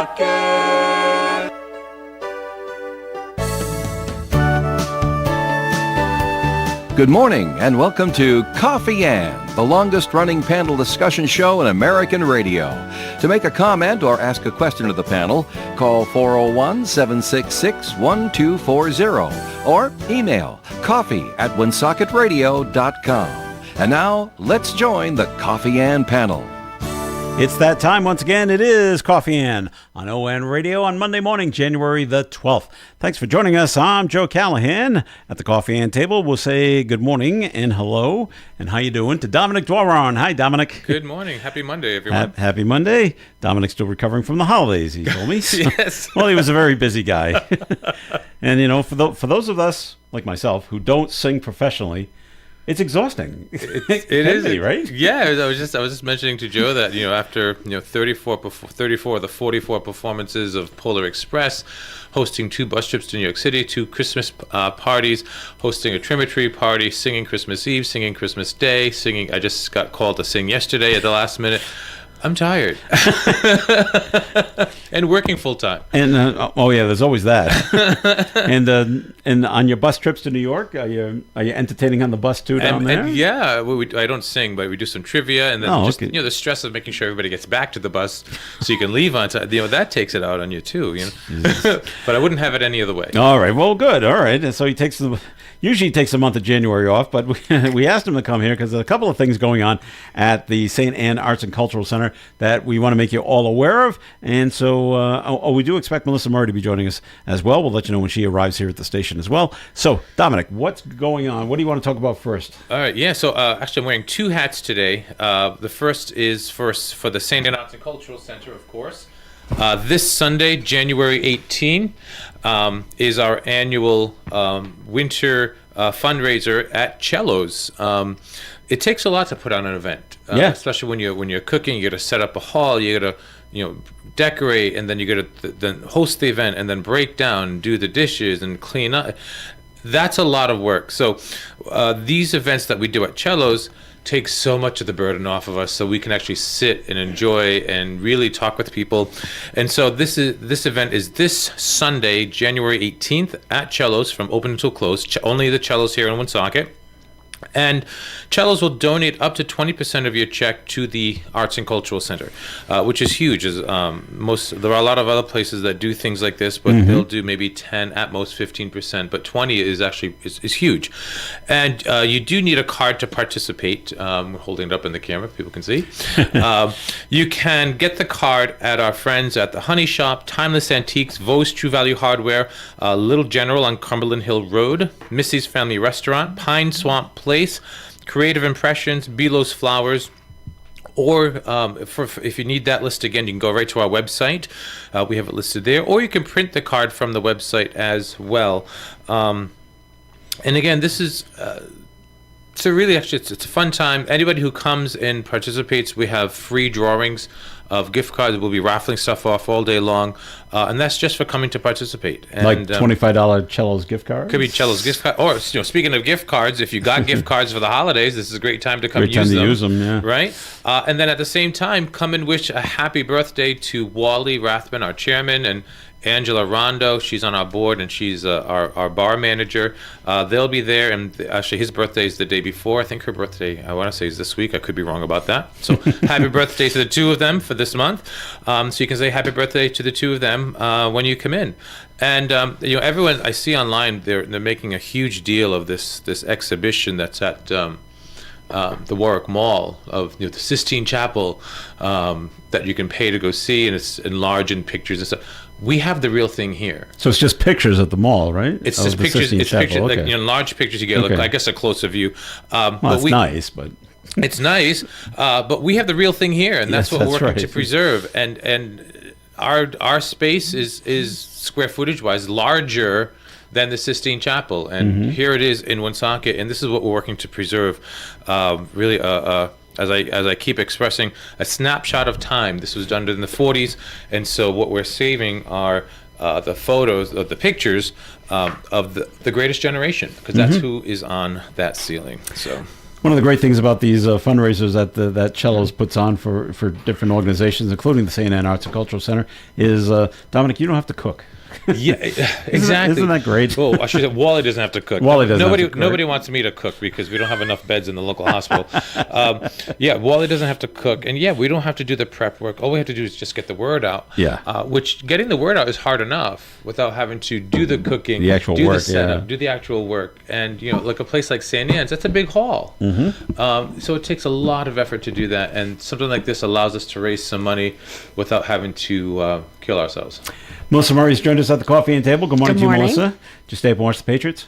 Woonsocket. Good morning and welcome to Coffee Ann, the longest-running panel discussion show in American radio. To make a comment or ask a question of the panel, call 401-766-1240 or email coffee@woonsocketradio.com. And now, let's join the Coffee Ann panel. It's that time once again. It is Coffee Ann on ON Radio on Monday morning, January the 12th. Thanks for joining us. I'm Joe Callahan. At the Coffee Ann table, we'll say good morning and hello and how you doing to Dominic Dwaron. Hi, Dominic. Good morning. Happy Monday, everyone. Happy Monday. Dominic's still recovering from the holidays, he told me. Yes. Well, he was a very busy guy. And, you know, for those of us, like myself, who don't sing professionally, it's exhausting. It is, right? Yeah, I was just mentioning to Joe that after 34 of the 44 performances of Polar Express, hosting 2 bus trips to New York City, 2 Christmas parties, hosting a Trimetry party, singing Christmas Eve, singing Christmas Day, singing. I just got called to sing yesterday at the last minute. I'm tired. And working full time. And oh yeah, there's always that. and on your bus trips to New York, are you entertaining on the bus too down there? And yeah, I don't sing, but we do some trivia, and then okay. The stress of making sure everybody gets back to the bus so you can leave on time. That takes it out on you too. But I wouldn't have it any other way. All right, well, good. All right, and so usually he takes the month of January off, but we asked him to come here because there's a couple of things going on at the St. Anne Arts and Cultural Center that we want to make you all aware of. And so we do expect Melissa Murray to be joining us as well. We'll let you know when she arrives here at the station as well. So, Dominic, what's going on? What do you want to talk about first? All right, yeah. So actually, I'm wearing 2 hats today. The first is for the St. Anne Arts and Cultural Center, of course. This Sunday, January 18, is our annual winter fundraiser at Cello's. It takes a lot to put on an event, especially when you're cooking. You got to set up a hall. You got to decorate, and then you got to then host the event, and then break down, do the dishes, and clean up. That's a lot of work. So these events that we do at Cello's take so much of the burden off of us, so we can actually sit and enjoy and really talk with people. And so this event is this Sunday, January 18th at Cello's from open until close. Only the Cello's here in Woonsocket. And Cello's will donate up to 20% of your check to the Arts and Cultural Center, which is huge. There are a lot of other places that do things like this, but they'll do maybe 10, at most 15%. But 20 is actually is huge. And you do need a card to participate. We're holding it up in the camera, people can see. You can get the card at our friends at the Honey Shop, Timeless Antiques, Vos True Value Hardware, Little General on Cumberland Hill Road, Missy's Family Restaurant, Pine Swamp Place, Creative Impressions, Belo's Flowers, or if you need that list again, you can go right to our website. We have it listed there, or you can print the card from the website as well. And again, this is so really actually it's a fun time. Anybody who comes and participates, we have free drawings of gift cards. We'll be raffling stuff off all day long, and that's just for coming to participate. And, like $25 Cello's gift card? Could be Cello's gift card. Or, speaking of gift cards, if you got gift cards for the holidays, this is a great time to come use them. Yeah. Right? And then at the same time, come and wish a happy birthday to Wally Rathman, our chairman, and Angela Rondo. She's on our board, and she's our bar manager. They'll be there, and actually his birthday is the day before. I think her birthday, I want to say, is this week. I could be wrong about that. So happy birthday to the 2 of them for this month. So you can say happy birthday to the 2 of them when you come in. And everyone I see online, they're making a huge deal of this exhibition that's at the Warwick Mall of the Sistine Chapel that you can pay to go see, and it's enlarged in pictures and stuff. We have the real thing here. So it's just pictures at the mall, right? It's just pictures. It's pictures, okay. Large pictures. You get, I guess, a closer view. It's nice, but it's nice. But we have the real thing here, and that's what we're working to preserve. And our space is square footage wise larger than the Sistine Chapel, and here it is in Woonsocket, and this is what we're working to preserve. Really, as I keep expressing, a snapshot of time. This was done in the 40s, and so what we're saving are the photos, of the pictures of the greatest generation, because that's who is on that ceiling. So One of the great things about these fundraisers that Cellos puts on for different organizations, including the St. Anne Arts and Cultural Center, is, Dominic, you don't have to cook. Yeah, exactly. Isn't that great? Oh, I should say Wally doesn't have to cook. Wally doesn't have to cook. Nobody wants me to cook because we don't have enough beds in the local hospital. Yeah, Wally doesn't have to cook, and yeah, we don't have to do the prep work. All we have to do is just get the word out. Yeah. Which getting the word out is hard enough without having to do the cooking, The actual do work, the setup, yeah. do the actual work, and like a place like St. Anne's, that's a big hall. Mm-hmm. So it takes a lot of effort to do that, and something like this allows us to raise some money without having to kill ourselves. Melissa Murray's joined us at the coffee and table. Good morning Good to you, morning. Melissa. Did you stay up and watch the Patriots?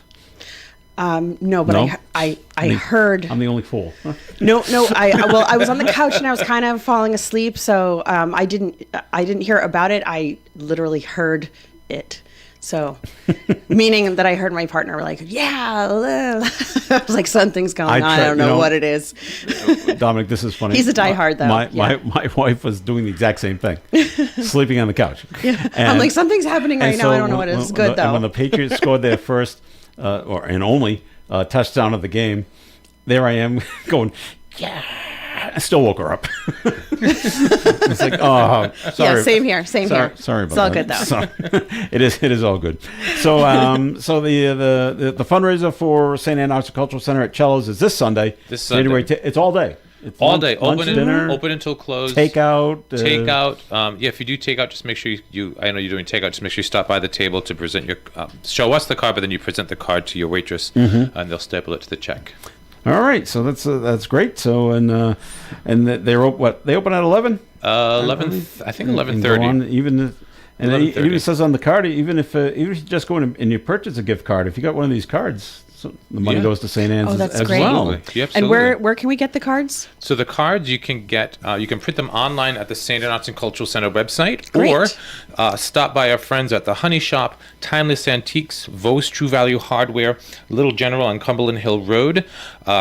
No, but No? I heard. I'm the only fool. No. I was on the couch and I was kind of falling asleep, so I didn't hear about it. I literally heard it. So, meaning that I heard my partner like, yeah, I was like, something's going on. I don't know what it is. Dominic, this is funny. He's a diehard, though. My wife was doing the exact same thing, sleeping on the couch. Yeah. I'm like, something's happening right now. I don't know what it is. Good, though. And when the Patriots scored their first and only touchdown of the game, there I am going, yeah. I still woke her up. It's like, oh, sorry. Yeah, same here. Sorry about it's that. It's all good, though. So, it is all good. So, so the fundraiser for St. Anne Arts and Cultural Center at Cellos is this Sunday. This Sunday. January it's all day. It's All day, lunch, dinner, open until close. takeout. Yeah, if you do takeout, just make sure you. I know you're doing takeout. Just make sure you stop by the table to present your. Show us the card, but then you present the card to your waitress, and they'll staple it to the check. All right, so that's great. So and they're they open at 11. 11. I think 11:30. Even and it 11:30. even says on the card, even if you just go in and you purchase a gift card, if you got one of these cards, so the money Yeah. goes to St. Anne's Oh, that's as great. well. Absolutely. Yeah, And absolutely. where can we get the cards? So the cards you can get, you can print them online at the St. Anne Arts and Cultural Center website, Great. or stop by our friends at the Honey Shop, Timeless Antiques, Vos True Value Hardware, Little General on Cumberland Hill Road,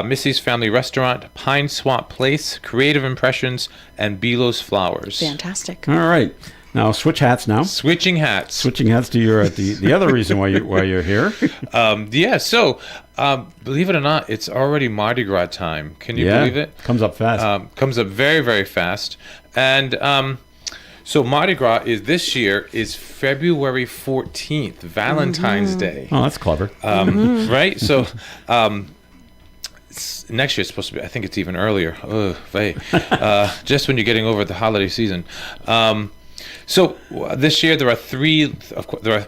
Missy's Family Restaurant, Pine Swap Place, Creative Impressions, and Belo's Flowers. Fantastic. All right, now switch hats now. Switching hats. Switching hats to your the other reason why you're here. Yeah, so believe it or not, it's already Mardi Gras time. Can you believe it? Comes up fast. Comes up very, very fast. And so Mardi Gras this year is February 14th, Valentine's Day. Oh, that's clever. Right? So next year it's supposed to be, I think it's even earlier. Just when you're getting over the holiday season. So this year there are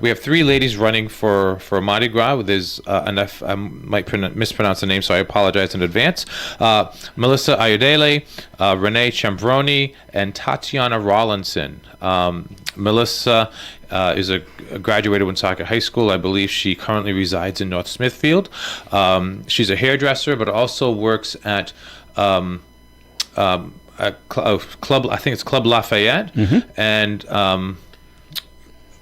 we have three ladies running for Mardi Gras. There's I might mispronounce the name, so I apologize in advance. Melissa Ayodele, Renee Chambroni, and Tatiana Rawlinson. Melissa is a graduated Woonsocket High School. I believe she currently resides in North Smithfield. She's a hairdresser, but also works at a club. I think it's Club Lafayette, and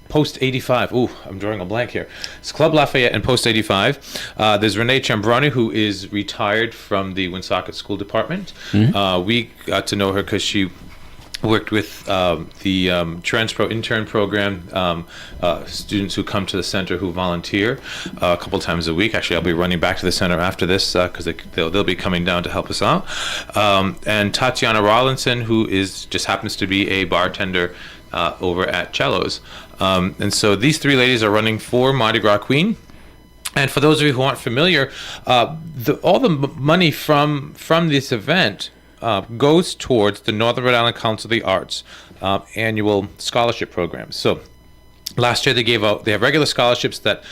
Post 85. Ooh, I'm drawing a blank here. It's Club Lafayette and Post 85. There's Renee Chambroni, who is retired from the Woonsocket School Department. We got to know her because she worked with the Transpro intern program, students who come to the center who volunteer a couple times a week. Actually, I'll be running back to the center after this because they'll be coming down to help us out. And Tatiana Rawlinson, who just happens to be a bartender over at Cellos. And so these three ladies are running for Mardi Gras Queen. And for those of you who aren't familiar, all the money from this event goes towards the Northern Rhode Island Council of the Arts annual scholarship program. So last year they have regular scholarships that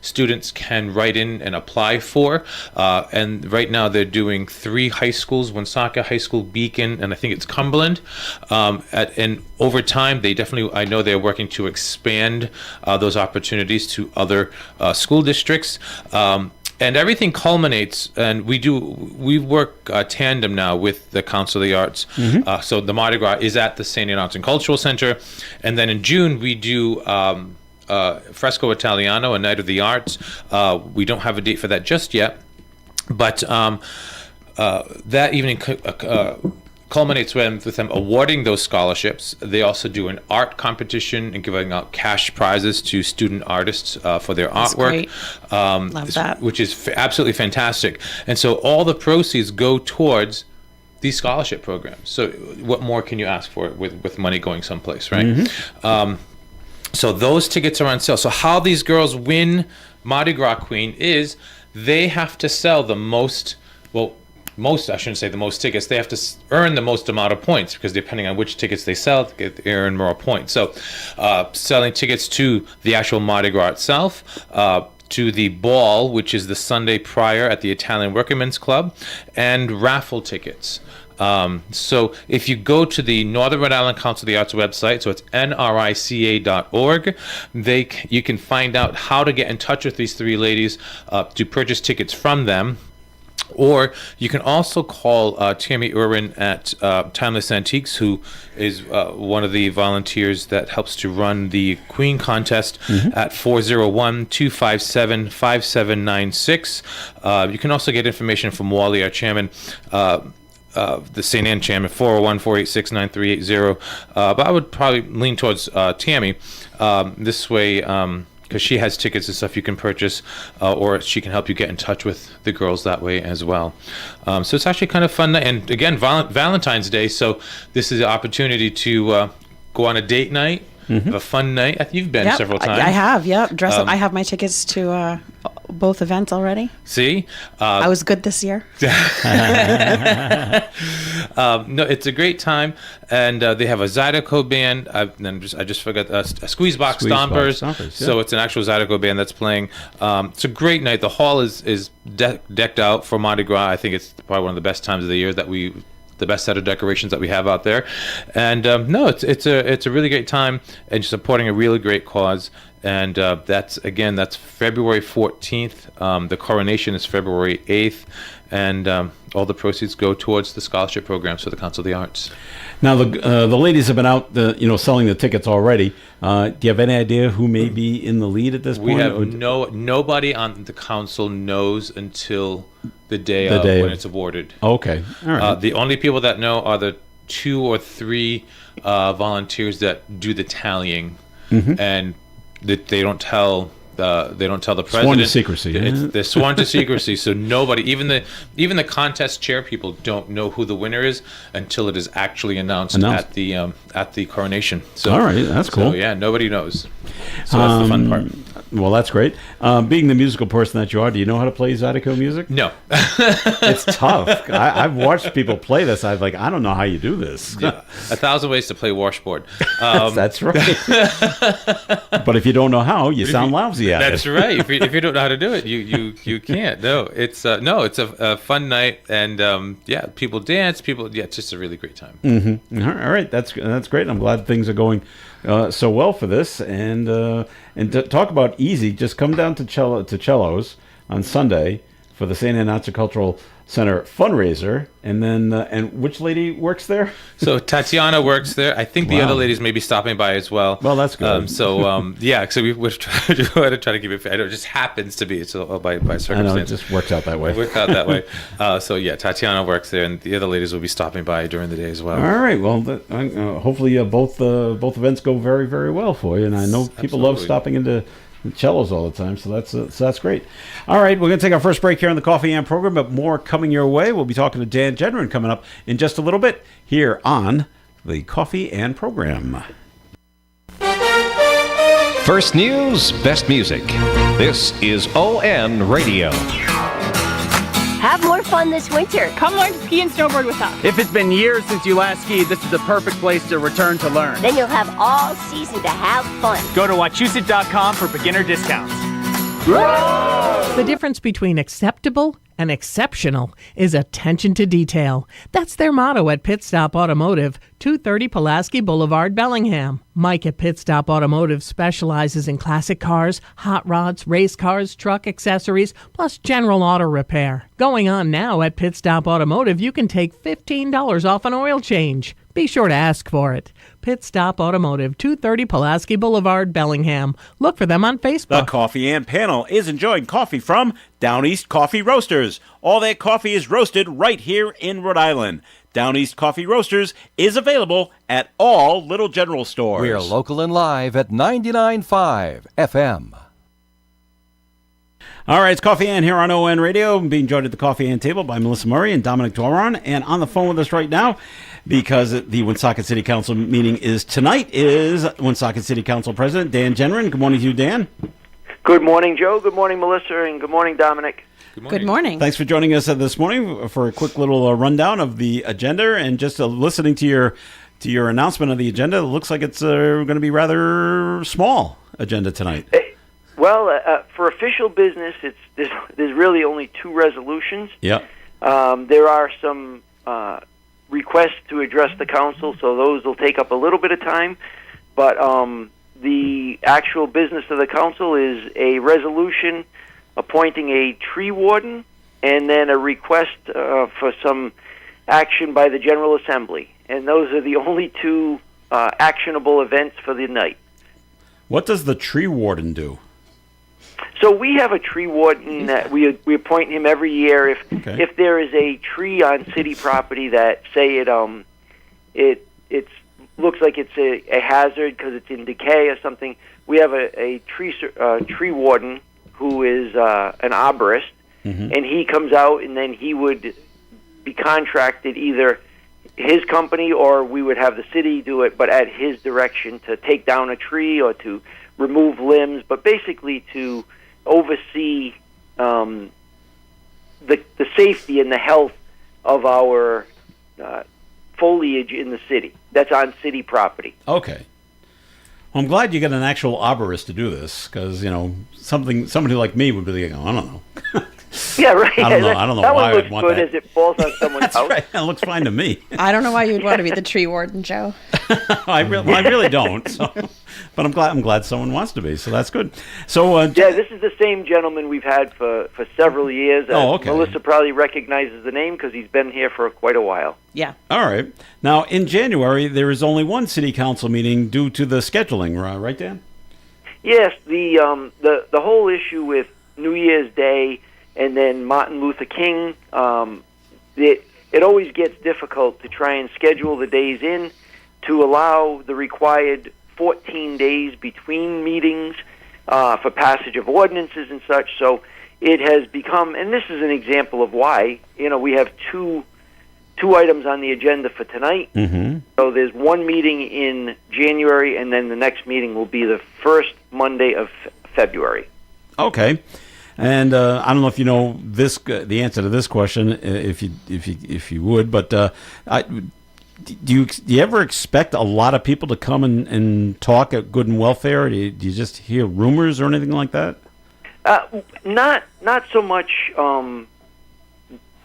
students can write in and apply for. And right now they're doing 3 high schools, Woonsocket High School, Beacon, and I think it's Cumberland. And over time, I know they're working to expand those opportunities to other school districts. And everything culminates, and we work tandem now with the Council of the Arts. So the Mardi Gras is at the St. Anne Arts and Cultural Center, and then in June we do Fresco Italiano, a Night of the Arts. We don't have a date for that just yet, but that evening culminates with them awarding those scholarships. They also do an art competition and giving out cash prizes to student artists for their artwork. Great. Love that. Which is absolutely fantastic. And so all the proceeds go towards these scholarship programs. So what more can you ask for with money going someplace, right? So those tickets are on sale. So how these girls win Mardi Gras Queen is they have to sell the most, I shouldn't say the most tickets. They have to earn the most amount of points because depending on which tickets they sell, they earn more points. So selling tickets to the actual Mardi Gras itself, to the ball, which is the Sunday prior at the Italian Workingmen's Club, and raffle tickets. So if you go to the Northern Rhode Island Council of the Arts website, so it's nrica.org, you can find out how to get in touch with these three ladies to purchase tickets from them. Or you can also call Tammy Irwin at Timeless Antiques, who is one of the volunteers that helps to run the Queen contest at 401-257-5796. You can also get information from Wally, our chairman, the St. Anne chairman, 401-486-9380. But I would probably lean towards Tammy this way. Because she has tickets and stuff you can purchase, or she can help you get in touch with the girls that way as well. So it's actually kind of fun. And again, Valentine's Day, so this is an opportunity to go on a date night, have a fun night. You've been several times. I have, dress up. I have my tickets to both events already. See? I was good this year. No, it's a great time, and they have a Zydeco band. I just forgot a Squeezebox Stompers. So it's an actual Zydeco band that's playing. It's a great night. The hall is decked out for Mardi Gras. I think it's probably one of the best times of the year the best set of decorations that we have out there. And no, it's a really great time, and supporting a really great cause. And that's February 14th. The coronation is February 8th, and all the proceeds go towards the scholarship programs for the Council of the Arts. Now the ladies have been out, selling the tickets already. Do you have any idea who may be in the lead at this point? We have nobody on the council knows until the day when it's awarded. Okay, all right. The only people that know are the 2 or 3 volunteers that do the tallying, and that they don't tell the president. Sworn to secrecy. They're sworn to secrecy, so nobody, even the contest chair people, don't know who the winner is until it is actually announced. at the coronation. So, all right, that's cool. So, yeah, nobody knows. So that's the fun part. Well, that's great. Being the musical person that you are, do you know how to play Zydeco music? No. It's tough. I've watched people play this. I don't know how you do this. Yeah. 1,000 ways to play washboard. That's right. But if you don't know how, you sound lousy at That's it. right. If you don't know how to do it, you can't. No, it's a fun night, and people dance. It's just a really great time. Mm-hmm. All right, that's great. I'm glad things are going so well for this, and to talk about easy, just come down to Cello's on Sunday for the St. Anne Arts and Cultural Center fundraiser, and then and which lady works there? So Tatiana works there. I think the other ladies may be stopping by as well. Well, that's good. So we're trying to keep it fair. It just happens to be by circumstance. I know, it just works out that way. It worked out that way. Tatiana works there, and the other ladies will be stopping by during the day as well. All right. Well, hopefully both events go very, very well for you. And I know people love stopping into Cellos all the time, so that's great. All right, we're going to take our first break here on the Coffee and program, but more coming your way. We'll be talking to Dan Gedrin coming up in just a little bit here on the Coffee and program. First news, best music. This is ON Radio. Have more fun this winter. Come learn to ski and snowboard with us. If it's been years since you last skied, this is the perfect place to return to learn. Then you'll have all season to have fun. Go to Wachusett.com for beginner discounts. The difference between acceptable and exceptional is attention to detail. That's their motto at Pit Stop Automotive, 230 Pulaski Boulevard, Bellingham. Mike at Pit Stop Automotive specializes in classic cars, hot rods, race cars, truck accessories, plus general auto repair. Going on now at Pit Stop Automotive, you can take $15 off an oil change. Be sure to ask for it. Pit Stop Automotive, 230 Pulaski Boulevard, Bellingham. Look for them on Facebook. The Coffee and Panel is enjoying coffee from Down East Coffee Roasters. All their coffee is roasted right here in Rhode Island. Down East Coffee Roasters is available at all Little General stores. We are local and live at 99.5 FM. All right, it's Coffee Ann here on ON Radio. I'm being joined at the Coffee Ann table by Melissa Murray and Dominic Doron. And on the phone with us right now, because the Woonsocket City Council meeting is tonight, is Woonsocket City Council President Dan Genren. Good morning to you, Dan. Good morning, Joe. Good morning, Melissa. And good morning, Dominic. Good morning. Thanks for joining us this morning for a quick little rundown of the agenda, and just listening to your announcement of the agenda. It looks like it's going to be rather small agenda tonight. Well, for official business, there's really only 2 resolutions. Yeah. There are some requests to address the council, so those will take up a little bit of time. But the actual business of the council is a resolution appointing a tree warden, and then a request for some action by the General Assembly. And those are the only 2 actionable events for the night. What does the tree warden do? So we have a tree warden that we appoint him every year if there is a tree on city property that, say, it looks like it's a hazard because it's in decay or something. We have a tree warden who is an arborist, and he comes out, and then he would be contracted, either his company or we would have the city do it, but at his direction, to take down a tree or to remove limbs, but basically to oversee the safety and the health of our foliage in the city that's on city property. Okay. Well, I'm glad you got an actual arborist to do this, because somebody like me would be like, I don't know. Yeah, right. I don't know that why one I'd want looks good that. as it falls on someone's That's house. right. It looks fine to me. I don't know why you would want to be the tree warden, Joe. I really don't. So, but I'm glad someone wants to be. So that's good. So yeah, this is the same gentleman we've had for several years. Okay. Melissa probably recognizes the name because he's been here for quite a while. Yeah. All right. Now, in January, there is only one city council meeting due to the scheduling, right, Dan? Yes, the whole issue with New Year's Day and then Martin Luther King, it always gets difficult to try and schedule the days in to allow the required 14 days between meetings for passage of ordinances and such. So it has become, and this is an example of why, we have two items on the agenda for tonight. Mm-hmm. So there's one meeting in January, and then the next meeting will be the first Monday of February. Okay. And I don't know if you know the answer to this question, if you would, but do you ever expect a lot of people to come and talk at Good and Welfare? Or do you just hear rumors or anything like that? Not so much in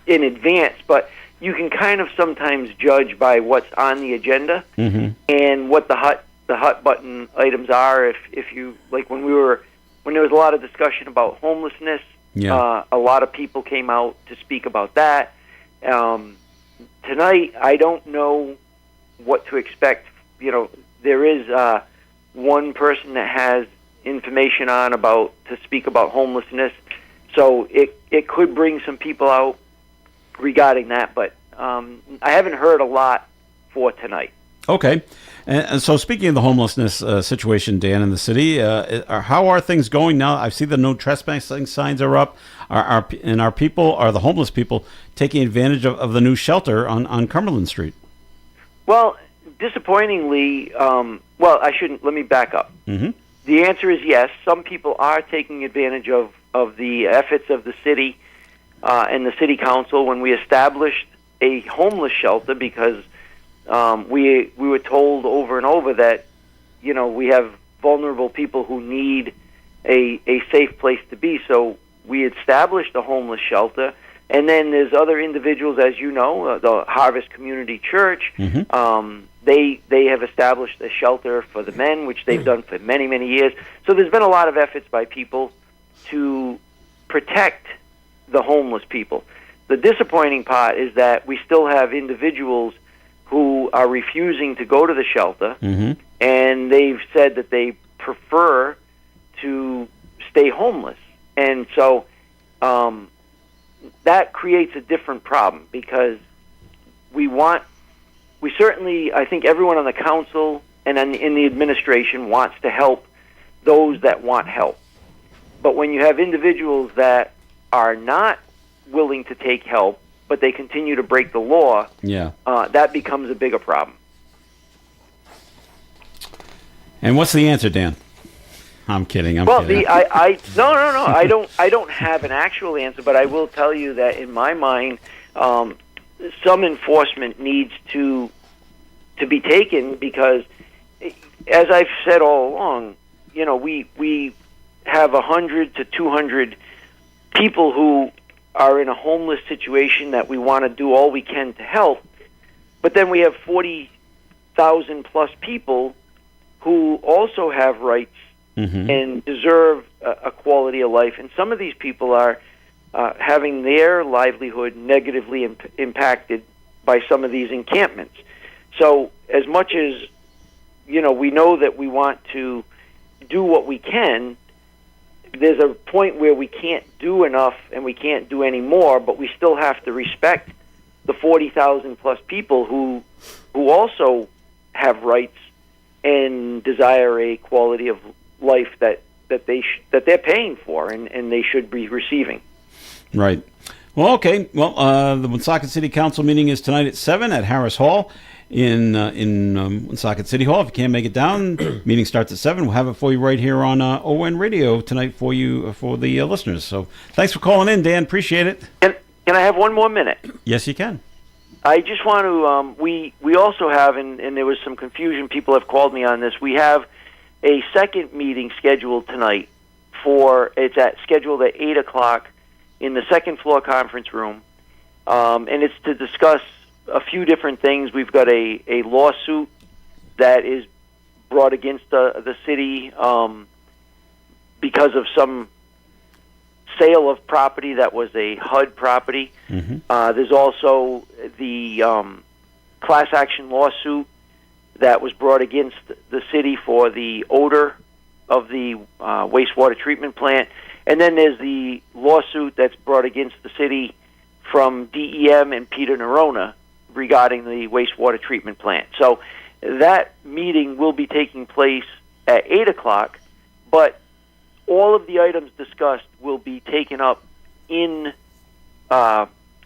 advance, but you can kind of sometimes judge by what's on the agenda and what the hot button items are. If you like when there was a lot of discussion about homelessness, a lot of people came out to speak about that. Tonight, I don't know what to expect. There is one person that has information to speak about homelessness, so it could bring some people out regarding that, but I haven't heard a lot for tonight. Okay. And so speaking of the homelessness situation, Dan, in the city, how are things going now? I see the no trespassing signs are up. Are the homeless people taking advantage of the new shelter on Cumberland Street? Well, disappointingly, let me back up. Mm-hmm. The answer is yes. Some people are taking advantage of the efforts of the city and the city council when we established a homeless shelter, because we were told over and over that we have vulnerable people who need a safe place to be. So we established a homeless shelter, and then there's other individuals, as you know, the Harvest Community Church. Mm-hmm. They have established a shelter for the men, which they've done for many, many years. So there's been a lot of efforts by people to protect the homeless people. The disappointing part is that we still have individuals who are refusing to go to the shelter, and they've said that they prefer to stay homeless. And so that creates a different problem, because we certainly, I think everyone on the council and in the administration wants to help those that want help. But when you have individuals that are not willing to take help, but they continue to break the law, that becomes a bigger problem. And what's the answer, Dan? I'm kidding. No. I don't have an actual answer, but I will tell you that in my mind, some enforcement needs to be taken because, as I've said all along, we have 100 to 200 people who are in a homeless situation that we want to do all we can to help, but then we have 40,000 plus people who also have rights and deserve a quality of life. And some of these people are having their livelihood negatively impacted by some of these encampments. So as much as, we know that we want to do what we can, there's a point where we can't do enough and we can't do any more, but we still have to respect the 40,000 plus people who also have rights and desire a quality of life that they're paying for and they should be receiving. Right. Well, okay. Well, the Woonsocket City Council meeting is tonight at 7 at Harris Hall in Woonsocket City Hall. If you can't make it down, meeting starts at 7. We'll have it for you right here on ON Radio tonight for you, for the listeners. So thanks for calling in, Dan. Appreciate it. Can I have one more minute? Yes, you can. I just want to, we also have, and there was some confusion, people have called me on this, we have a second meeting scheduled tonight scheduled at 8 o'clock in the second floor conference room, and it's to discuss a few different things. We've got a lawsuit that is brought against the city because of some sale of property that was a HUD property. There's also the class action lawsuit that was brought against the city for the odor of the wastewater treatment plant. And then there's the lawsuit that's brought against the city from DEM and Peter Nerona regarding the wastewater treatment plant. So that meeting will be taking place at 8 o'clock, but all of the items discussed will be taken up in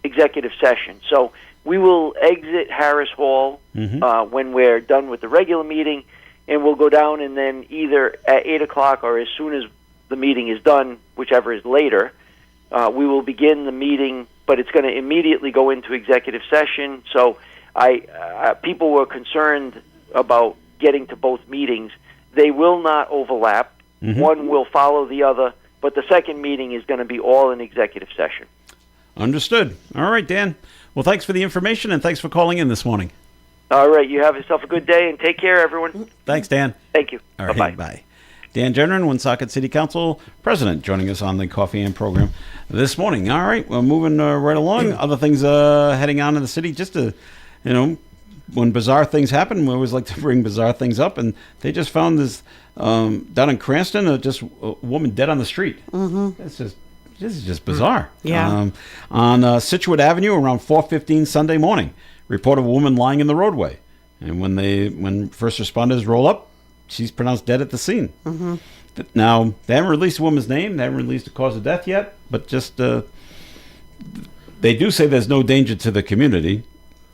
executive session. So we will exit Harris Hall when we're done with the regular meeting, and we'll go down and then either at 8 o'clock or as soon as the meeting is done, whichever is later, we will begin the meeting, but it's going to immediately go into executive session. So people were concerned about getting to both meetings. They will not overlap. One will follow the other, but the second meeting is going to be all in executive session. Understood. All right, Dan. Well, thanks for the information, and thanks for calling in this morning. All right. You have yourself a good day, and take care, everyone. Thanks, Dan. Thank you. All right, Bye-bye. bye. Dan Jenner, Woonsocket City Council President, joining us on the Coffee and program this morning. All right, we're moving right along. Other things heading on in the city, just to, when bizarre things happen, we always like to bring bizarre things up, and they just found this down in Cranston, just a woman dead on the street. This is just bizarre. Yeah. On Situate Avenue around 4:15 Sunday morning, report of a woman lying in the roadway, and when first responders roll up, she's pronounced dead at the scene. Now, they haven't released the woman's name. They haven't released the cause of death yet, but just they do say there's no danger to the community.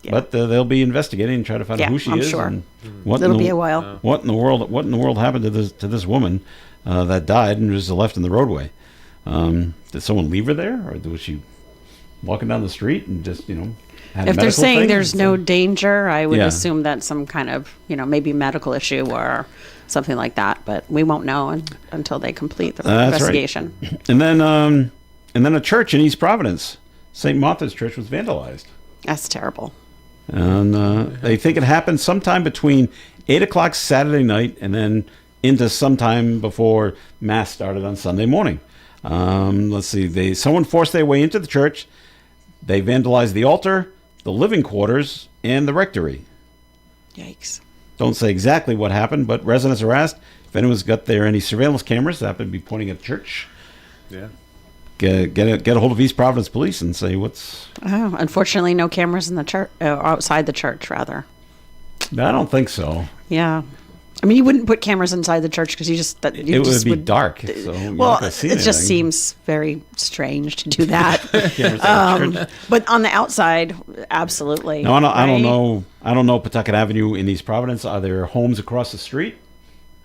Yeah. But they'll be investigating and try to find out who she is. Sure. And it'll be a while. What in the world happened to this woman that died and was left in the roadway? Did someone leave her there, or was she walking down the street and just had if a they're saying thing? there's no danger, I would assume that's some kind of maybe medical issue or something like that. But we won't know until they complete the investigation. Right. And then a church in East Providence, St. Martha's Church, was vandalized. That's terrible. And they think it happened sometime between 8 o'clock Saturday night and then into sometime before Mass started on Sunday morning. Let's see. Someone forced their way into the church. They vandalized the altar, the living quarters, and the rectory. Yikes. Don't say exactly what happened, but residents are asked if anyone's got any surveillance cameras that happen to be pointing at the church. Yeah. get a hold of East Providence Police and say what's. Oh, unfortunately, no cameras in the church, outside the church, rather. I don't think so. Yeah. I mean, you wouldn't put cameras inside the church because it would be dark. So well, it just seems very strange to do that. But on the outside, absolutely. No, I don't know. I don't know Pawtucket Avenue in East Providence. Are there homes across the street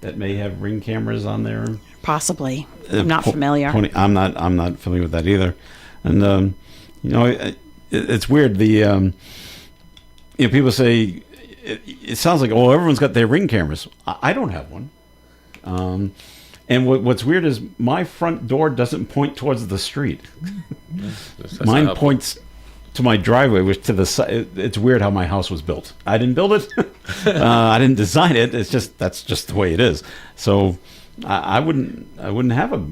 that may have Ring cameras on there? Possibly. I'm not familiar. I'm not familiar with that either. And it's weird. People say. It sounds like, everyone's got their Ring cameras. I don't have one. And what's weird is my front door doesn't point towards the street. Mine points to my driveway, which to the side. It's weird how my house was built. I didn't build it. I didn't design it. That's just the way it is. So I wouldn't have a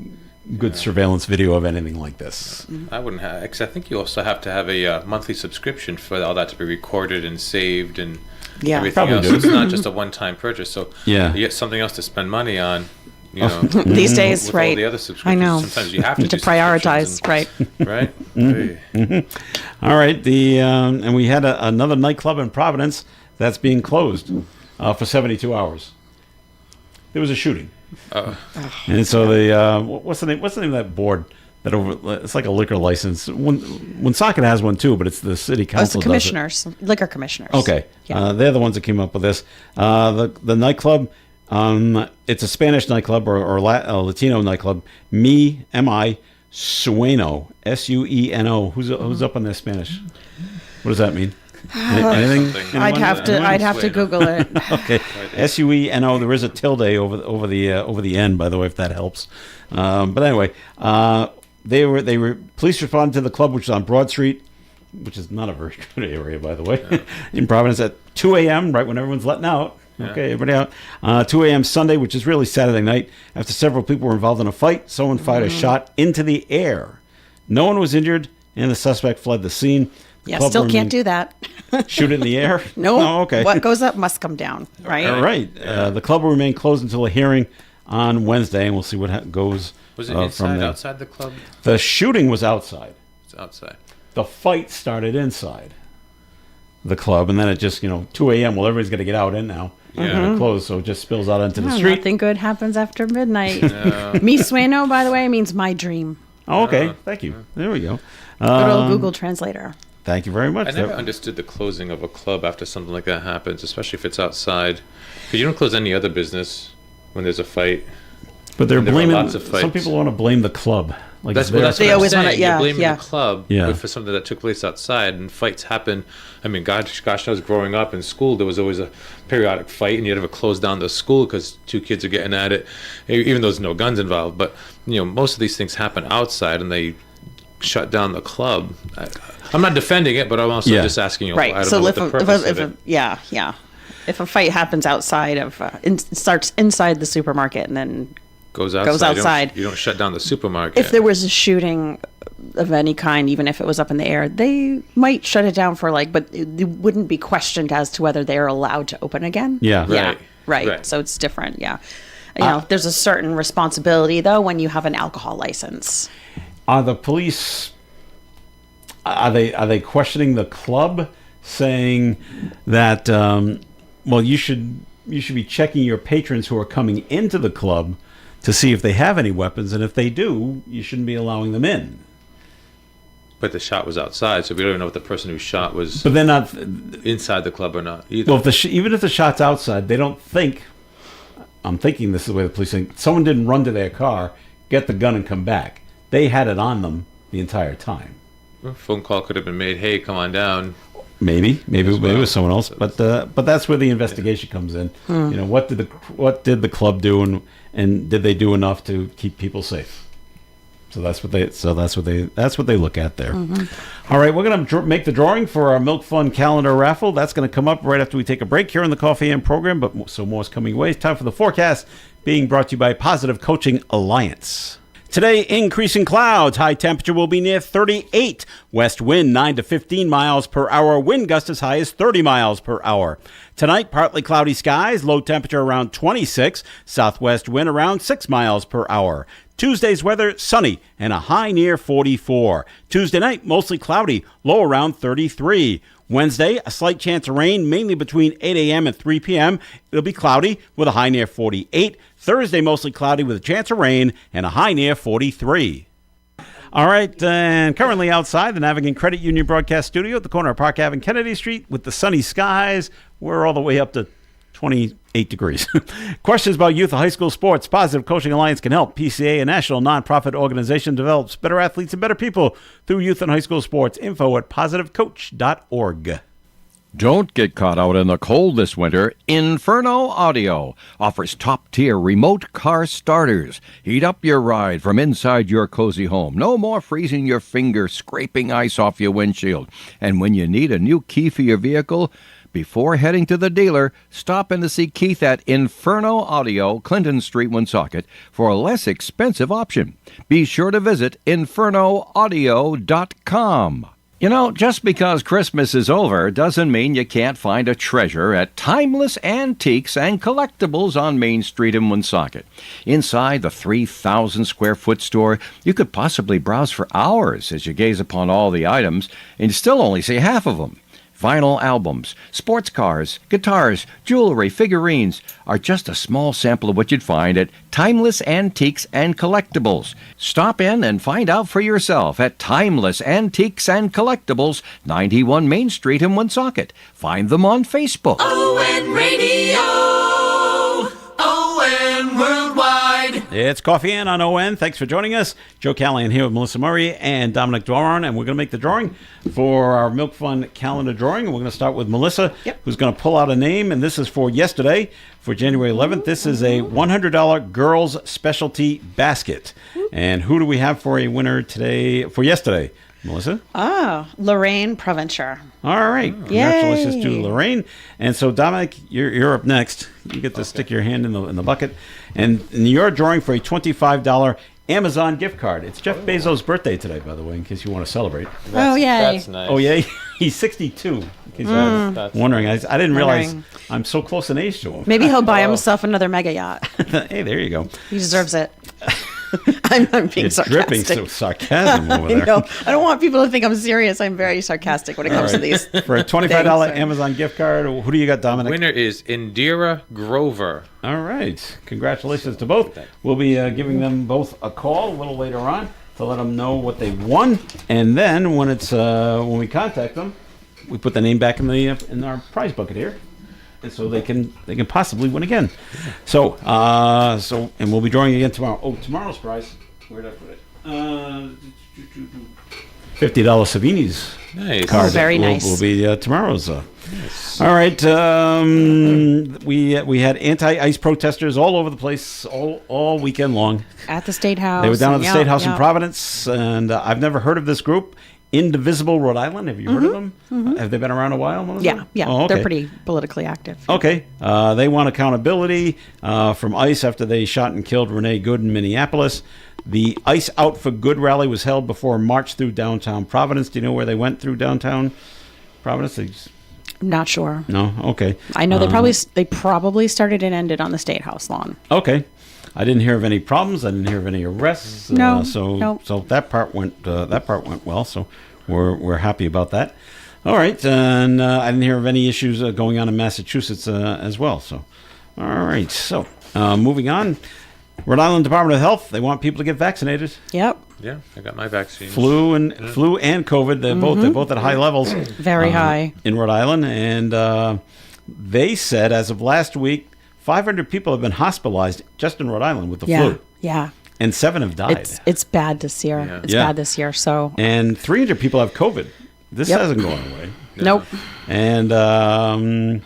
good surveillance video of anything like this. I wouldn't have, because I think you also have to have a monthly subscription for all that to be recorded and saved and everything else. It's not just a one-time purchase. So you get something else to spend money on. These days, with right? All the other subscriptions. I know. Sometimes you have to prioritize, right? Right. All right. And we had another nightclub in Providence that's being closed for 72 hours. There was a shooting. And so what's the name of that board that it's like a liquor license. Woonsocket has one too, but it's the city council. It's the commissioners, liquor commissioners. Okay, they're the ones that came up with this. The nightclub, it's a Spanish nightclub or a Latino nightclub. M-I, Sueno, S-U-E-N-O. Who's up on their Spanish? What does that mean? Anything? I'd have to Google it. Okay, S-U-E-N-O. There is a tilde over the N, by the way, if that helps. But anyway, they were police responded to the club, which is on Broad Street, which is not a very good area, by the way, in Providence at 2 a.m. right when everyone's letting out. Okay, everybody out. 2 a.m. Sunday, which is really Saturday night. After several people were involved in a fight, someone fired a shot into the air. No one was injured, and the suspect fled the scene. Still can't do that. Shoot it in the air? No. Oh, okay. What goes up must come down, right? All right. The club will remain closed until a hearing on Wednesday, and we'll see what goes. Was it inside, outside the club? The shooting was outside. It's outside. The fight started inside the club, and then it just, 2 a.m. Well, everybody's got to get out in now. Yeah. Closed, so it just spills out into the street. Nothing good happens after midnight. Mi sueño, by the way, means my dream. Oh, okay. Thank you. There we go. Good old Google Translator. Thank you very much. I never understood the closing of a club after something like that happens, especially if it's outside. Because you don't close any other business when there's a fight. But they're blaming. Lots of fights. Some people want to blame the club. Like that's what they always want to. You're blaming the club for something that took place outside, and fights happen. I mean, gosh knows, growing up in school, there was always a periodic fight, and you'd have to close down the school because two kids are getting at it, even though there's no guns involved. But most of these things happen outside, and they shut down the club. I'm not defending it, but I'm also just asking you. Right. I don't know what the purpose of it. If a fight happens outside of, starts inside the supermarket and then goes outside. You don't shut down the supermarket. If there was a shooting of any kind, even if it was up in the air, they might shut it down for but it wouldn't be questioned as to whether they're allowed to open again. Yeah. Right. So it's different. Yeah. There's a certain responsibility though when you have an alcohol license. Are the police? Are they questioning the club, saying that you should be checking your patrons who are coming into the club to see if they have any weapons, and if they do, you shouldn't be allowing them in. But the shot was outside, so we don't even know if the person who shot was. But they're not inside the club or not either. Well, even if the shot's outside, they don't think. I'm thinking this is the way the police think. Someone didn't run to their car, get the gun, and come back. They had it on them the entire time. A phone call could have been made. Hey, come on down. Maybe it was someone else. But that's where the investigation comes in. What did the club do, and did they do enough to keep people safe? So that's what they look at there. Mm-hmm. All right, we're going to make the drawing for our Milk Fund calendar raffle. That's going to come up right after we take a break here on the Coffee AM program. But more is coming away. It's time for the forecast, being brought to you by Positive Coaching Alliance. Today, increasing clouds. High temperature will be near 38. West wind 9 to 15 miles per hour. Wind gust as high as 30 miles per hour. Tonight, partly cloudy skies. Low temperature around 26. Southwest wind around 6 miles per hour. Tuesday's weather, sunny and a high near 44. Tuesday night, mostly cloudy, low around 33. Wednesday, a slight chance of rain, mainly between 8 a.m. and 3 p.m. It'll be cloudy with a high near 48. Thursday, mostly cloudy with a chance of rain and a high near 43. All right, and currently outside the Navigant Credit Union broadcast studio at the corner of Park Ave and Kennedy Street with the sunny skies. We're all the way up to 28 degrees. Questions about youth and high school sports? Positive Coaching Alliance can help. PCA, a national nonprofit organization, develops better athletes and better people through youth and high school sports. Info at positivecoach.org. Don't get caught out in the cold this winter. Inferno Audio offers top-tier remote car starters. Heat up your ride from inside your cozy home. No more freezing your fingers, scraping ice off your windshield. And when you need a new key for your vehicle, before heading to the dealer, stop in to see Keith at Inferno Audio, Clinton Street, Woonsocket, for a less expensive option. Be sure to visit infernoaudio.com. You know, just because Christmas is over doesn't mean you can't find a treasure at Timeless Antiques and Collectibles on Main Street in Woonsocket. Inside the 3,000-square-foot store, you could possibly browse for hours as you gaze upon all the items and still only see half of them. Vinyl albums, sports cars, guitars, jewelry, figurines are just a small sample of what you'd find at Timeless Antiques and Collectibles. Stop in and find out for yourself at Timeless Antiques and Collectibles, 91 Main Street in Woonsocket. Find them on Facebook. ON Radio, ON Worldwide. It's Coffee In on ON. Thanks for joining us. Joe Callahan here with Melissa Murray and Dominic Doran, and we're going to make the drawing for our Milk Fund calendar drawing. And we're going to start with Melissa, who's going to pull out a name, and this is for yesterday, for January 11th. This is a $100 girls specialty basket. And who do we have for a winner today, for yesterday? Melissa? Oh, Lorraine Provencher. All right. Congratulations to Lorraine. And so, Dominic, you're up next. You get to stick your hand in the bucket. And you're drawing for a $25 Amazon gift card. It's Jeff Bezos' birthday today, by the way, in case you want to celebrate. Yay. That's nice. Oh, yeah? He's 62. In case I was wondering. I didn't realize I'm so close in age to him. Maybe he'll buy himself another mega yacht. Hey, there you go. He deserves it. I'm being sarcastic. Dripping sarcasm over there. I know. I don't want people to think I'm serious. I'm very sarcastic when it comes to these. For a $25 Amazon gift card, who do you got, Dominic? Winner is Indira Grover. All right. Congratulations to both. We'll be giving them both a call a little later on to let them know what they won. And then when when we contact them, we put the name back in our prize bucket here. And so they can possibly win again. So and we'll be drawing again tomorrow. Oh, tomorrow's prize. Where did I put it? $50 Savini's card. Oh, very nice. Will be tomorrow's. Nice. All right. We had anti-ICE protesters all over the place all weekend long. At the State House. They were down at the State House in Providence, and I've never heard of this group. Indivisible Rhode Island. Have you heard of them? Have they been around a while, Melissa? Yeah. Oh, okay. They're pretty politically active. Okay. They want accountability from ICE after they shot and killed Renee Good in Minneapolis. The ICE Out for Good rally was held before a march through downtown Providence. Do you know where they went through downtown Providence? I'm not sure. No? Okay. I know they probably started and ended on the State House lawn. Okay. I didn't hear of any problems. I didn't hear of any arrests. No. So that part went well. So we're happy about that. All right, and I didn't hear of any issues going on in Massachusetts as well. So, all right. So moving on, Rhode Island Department of Health, they want people to get vaccinated. Yep. Yeah, I got my vaccine. Flu and COVID. They're both at high levels. Very high in Rhode Island, and they said as of last week, 500 people have been hospitalized just in Rhode Island with the flu. Yeah. And 7 have died. It's bad this year. Yeah. It's bad this year. So. And 300 people have COVID. This hasn't gone away. Nope. And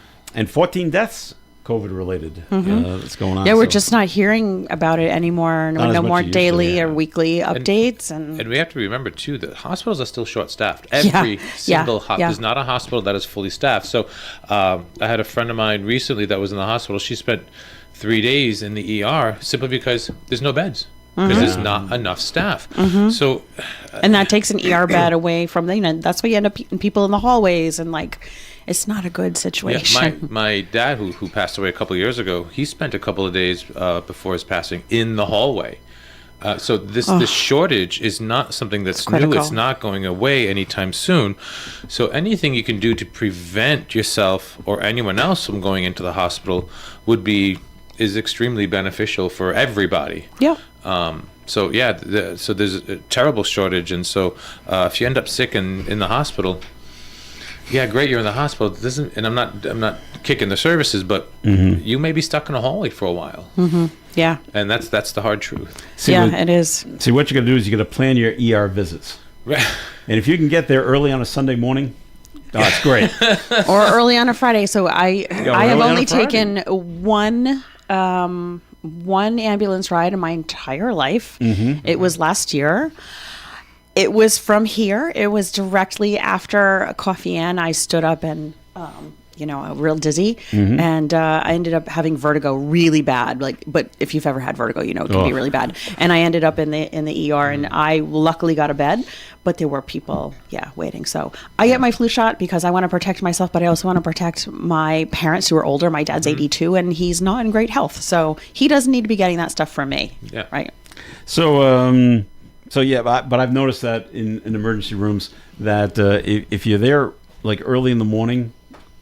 14 deaths COVID related that's going on. Yeah, we're just not hearing about it anymore. No more daily or weekly updates. And we have to remember, too, that hospitals are still short-staffed. Every single hospital. There's not a hospital that is fully staffed. So I had a friend of mine recently that was in the hospital. She spent 3 days in the ER simply because there's no beds. Because there's not enough staff. So, and that takes an ER bed away from that's why you end up people in the hallways and it's not a good situation. Yeah, my dad, who passed away a couple of years ago, he spent a couple of days before his passing in the hallway So this shortage is not something that's new. critical. It's not going away anytime soon. So anything you can do to prevent yourself or anyone else from going into the hospital is extremely beneficial for everybody. Yeah. So yeah, so there's a terrible shortage, and so if you end up sick in the hospital, yeah, great, you're in the hospital. And I'm not kicking the services, but you may be stuck in a hallway for a while. Mm-hmm. Yeah. And that's the hard truth. It is. See, what you got to do is you got to plan your ER visits. Right. And if you can get there early on a Sunday morning, it's great. Or early on a Friday. So I have early on only a Friday. taken one ambulance ride in my entire life. It was last year. It was from here. It was directly after a coffee in. I stood up and, real dizzy, and I ended up having vertigo really bad. But if you've ever had vertigo, you know it can be really bad. And I ended up in the ER, and I luckily got a bed, but there were people, waiting. So I get my flu shot because I want to protect myself, but I also want to protect my parents who are older. My dad's 82, and he's not in great health, so he doesn't need to be getting that stuff from me. Yeah. Right. So, but I've noticed that in emergency rooms that if you're there like early in the morning,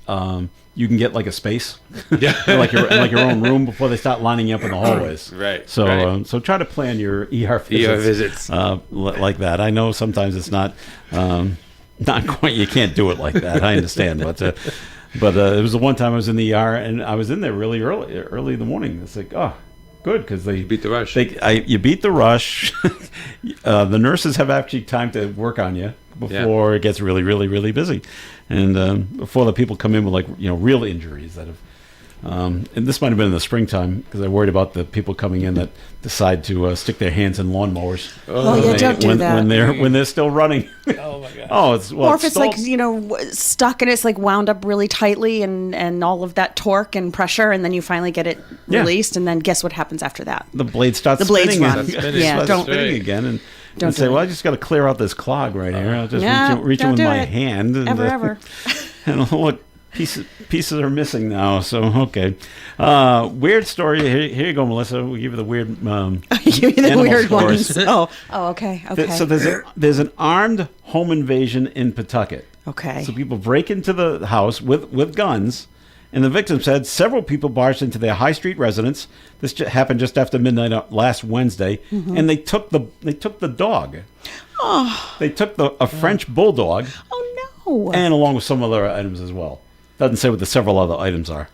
you can get like a space, like your own room before they start lining you up in the hallways. Right. So, so try to plan your ER visits, visits. Like that. I know sometimes it's not quite. You can't do it like that. I understand, but it was the one time I was in the ER and I was in there really early in the morning. It's like, oh, good, because they beat the rush. You beat the rush. The nurses have actually time to work on you before it gets really, really, really busy, and before the people come in with real injuries that have. And this might have been in the springtime because I worried about the people coming in that decide to stick their hands in lawnmowers. Don't do that when they're still running. Oh my god! Or if it's stuck and it's like wound up really tightly and all of that torque and pressure, and then you finally get it released, and then guess what happens after that? The blade starts the blades spinning. run. Don't spinning again, and don't say, "Well, I just got to clear out this clog right here. I'll just reach in with my hand." And, ever. And look, pieces are missing now. So okay, weird story. Here you go, Melissa. We'll give you the weird. Give me the weird stories. ones. Okay. So there's an armed home invasion in Pawtucket. Okay. So people break into the house with guns, and the victim said several people barged into their High Street residence. This happened just after midnight last Wednesday, and they took the dog. Oh. They took a French bulldog. Oh no. And along with some other items as well. Doesn't say what the several other items are.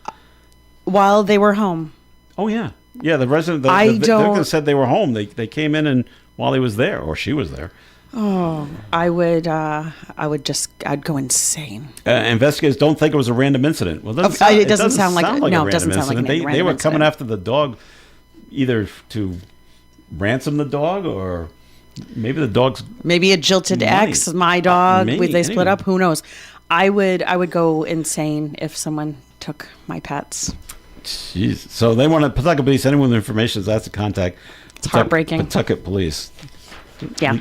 While they were home. Oh yeah. The resident. The victim said they were home. They came in and while he was there or she was there. Oh, I'd go insane. Investigators don't think it was a random incident. Well, it doesn't sound like a random incident. They were coming after the dog, either to ransom the dog or maybe the dog's a jilted ex, my dog. They split up. Who knows? I would go insane if someone took my pets. Jeez. So they want to Pawtucket Police. Anyone with information is asked to contact. It's heartbreaking. Pawtucket Police. Yeah.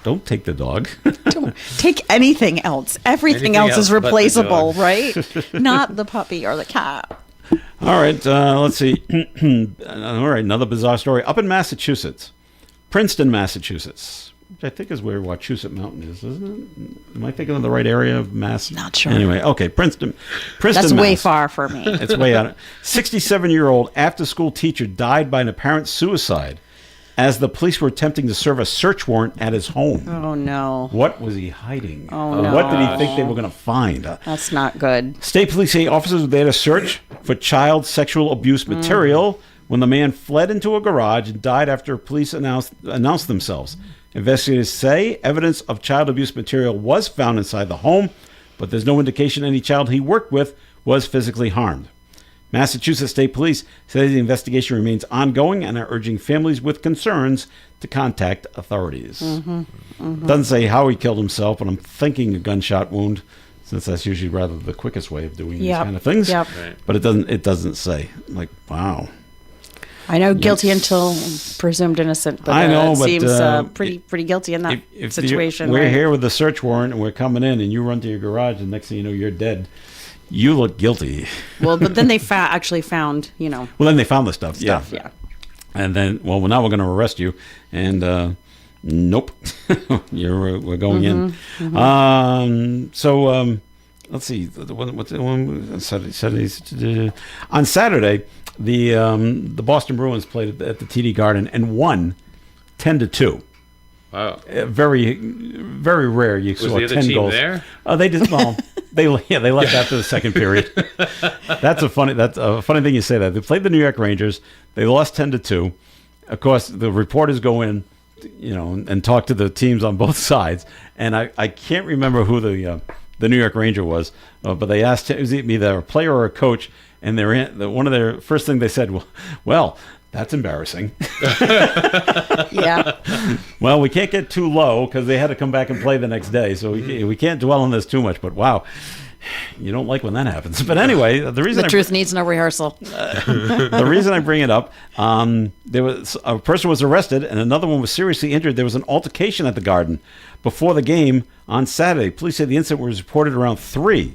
Don't take the dog. Don't take anything else. Everything else is replaceable, right? Not the puppy or the cat. All right. Let's see. All right. Another bizarre story. Up in Massachusetts, Princeton, Massachusetts, which I think is where Wachusett Mountain is, isn't it? Am I thinking of the right area of Mass? Not sure. Anyway, okay. Princeton. That's Mass. way far for me. It's way out. 67-year-old after-school teacher died by an apparent suicide as the police were attempting to serve a search warrant at his home. Oh, no. What was he hiding? Oh, no. What did he think they were going to find? That's not good. State police say officers were there to search for child sexual abuse material when the man fled into a garage and died after police announced themselves. Investigators say evidence of child abuse material was found inside the home, but there's no indication any child he worked with was physically harmed. Massachusetts State Police say the investigation remains ongoing and are urging families with concerns to contact authorities. Doesn't say how he killed himself, but I'm thinking a gunshot wound, since that's usually rather the quickest way of doing these kind of things. Yep. Right. But it doesn't say. Like, wow. I know guilty until presumed innocent, but I know, it but, seems pretty guilty in that situation. We're here with the search warrant and we're coming in and you run to your garage and next thing you know you're dead. You look guilty. Well, but then they actually found, Well, then they found the stuff. Yeah. And then, well, now we're going to arrest you. And nope, we're going in. So let's see. What's the one? Saturday. On Saturday, the Boston Bruins played at the TD Garden and won 10-2. Wow. Very, very rare. You saw the other 10 team goals. there? They just they left after the second period. That's a funny thing you say that. They played the New York Rangers. They lost 10-2. Of course, the reporters go in, and talk to the teams on both sides. And I can't remember who the New York Ranger was, but they asked him, it was either a player or a coach, and one of their first thing they said, well, that's embarrassing. Yeah. Well, we can't get too low because they had to come back and play the next day, so we can't dwell on this too much. But wow, you don't like when that happens. But anyway, the truth needs no rehearsal. The reason I bring it up, there was a person was arrested and another one was seriously injured. There was an altercation at the Garden before the game on Saturday. Police say the incident was reported around 3.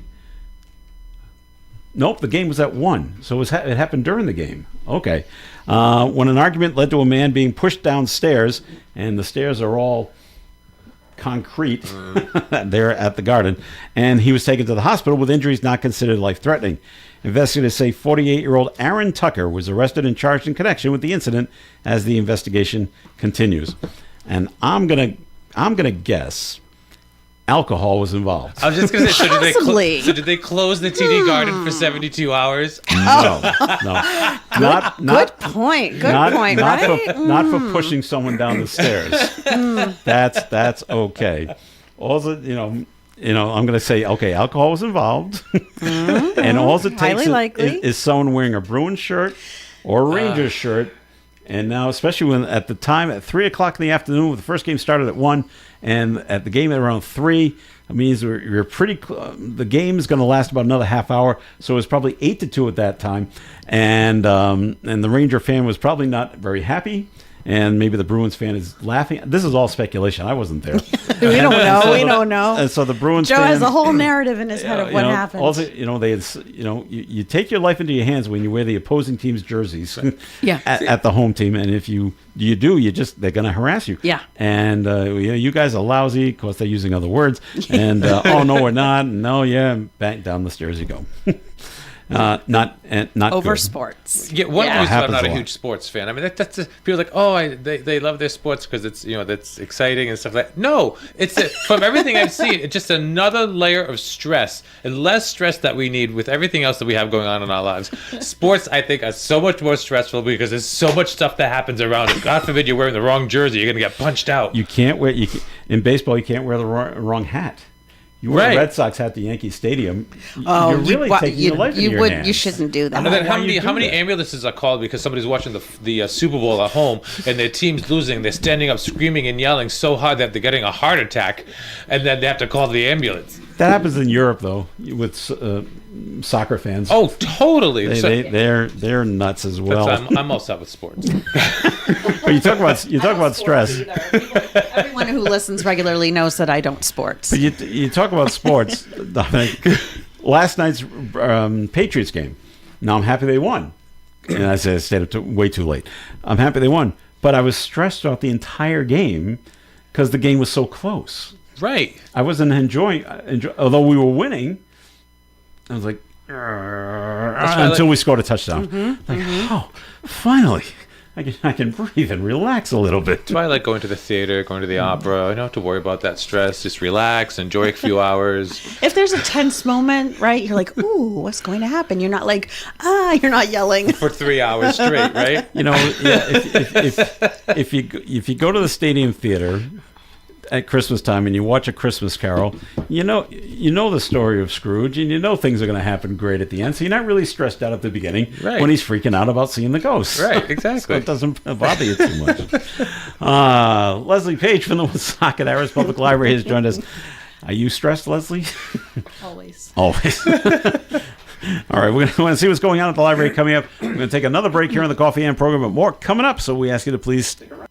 Nope, the game was at 1, so it happened during the game. Okay. When an argument led to a man being pushed downstairs, and the stairs are all concrete there at the Garden, and he was taken to the hospital with injuries not considered life-threatening. Investigators say 48-year-old Aaron Tucker was arrested and charged in connection with the incident as the investigation continues. And I'm gonna guess alcohol was involved. I was just going to say, Possibly. did they close the TD Garden for 72 hours? No. Good point. Right? Not for pushing someone down the stairs. That's okay. Also, I'm going to say, okay, alcohol was involved. And all it takes is someone wearing a Bruins shirt or a Rangers shirt. And now, especially when at 3 o'clock in the afternoon, when the first game started at 1, and at the game at around 3, it means you're pretty. The game is going to last about another half hour, so it was probably 8-2 at that time, and the Ranger fan was probably not very happy. And maybe the Bruins fan is laughing. This is all speculation. I wasn't there. We don't know. We don't know. And so the Bruins Joe fan has a whole narrative in his head of what happened. Also, you take your life into your hands when you wear the opposing team's jerseys at the home team. And if they're going to harass you. Yeah. And you guys are lousy. Of course, they're using other words. And oh no, we're not. No, yeah. Bang, down the stairs you go. Not over good. Sports. Yeah, one reason I'm not a lot. huge sports fan. I mean, that's people are like, they love their sports because it's that's exciting and stuff like that. No, it's from everything I've seen, it's just another layer of stress and less stress that we need with everything else that we have going on in our lives. Sports, I think, are so much more stressful because there's so much stuff that happens around it. God forbid you're wearing the wrong jersey, you're gonna get punched out. You can't wear in baseball. You can't wear the wrong hat. You wear a Red Sox hat to Yankee Stadium. You're really taking your life into your hands. You shouldn't do that. And then how many ambulances are called because somebody's watching the Super Bowl at home and their team's losing? They're standing up, screaming and yelling so hard that they're getting a heart attack, and then they have to call the ambulance. That happens in Europe though, with soccer fans. Oh, totally. They're nuts as well. I'm all set with sports. But you talk about stress. Everyone who listens regularly knows that I don't sports. But you talk about sports. Last night's Patriots game. Now I'm happy they won, and I stayed up way too late. I'm happy they won, but I was stressed throughout the entire game because the game was so close. Right. I wasn't enjoying. Although we were winning, I was like, until we scored a touchdown. Oh, finally. I can breathe and relax a little bit. That's why I like going to the theater, going to the opera. I don't have to worry about that stress. Just relax, enjoy a few hours. If there's a tense moment, right, you're like, ooh, what's going to happen? You're not like, you're not yelling. For 3 hours straight, right? If you go to the Stadium Theater at Christmas time and you watch A Christmas Carol, you know the story of Scrooge, and you know things are going to happen great at the end, so you're not really stressed out at the beginning when he's freaking out about seeing the ghosts. Right, exactly. So it doesn't bother you too much. Leslie Page from the Woonsocket Irish Public Library has joined us. Are you stressed, Leslie? Always. Always. All right, we're going to see what's going on at the library coming up. We're going to take another break here on the Coffee and program, but more coming up, so we ask you to please stick around.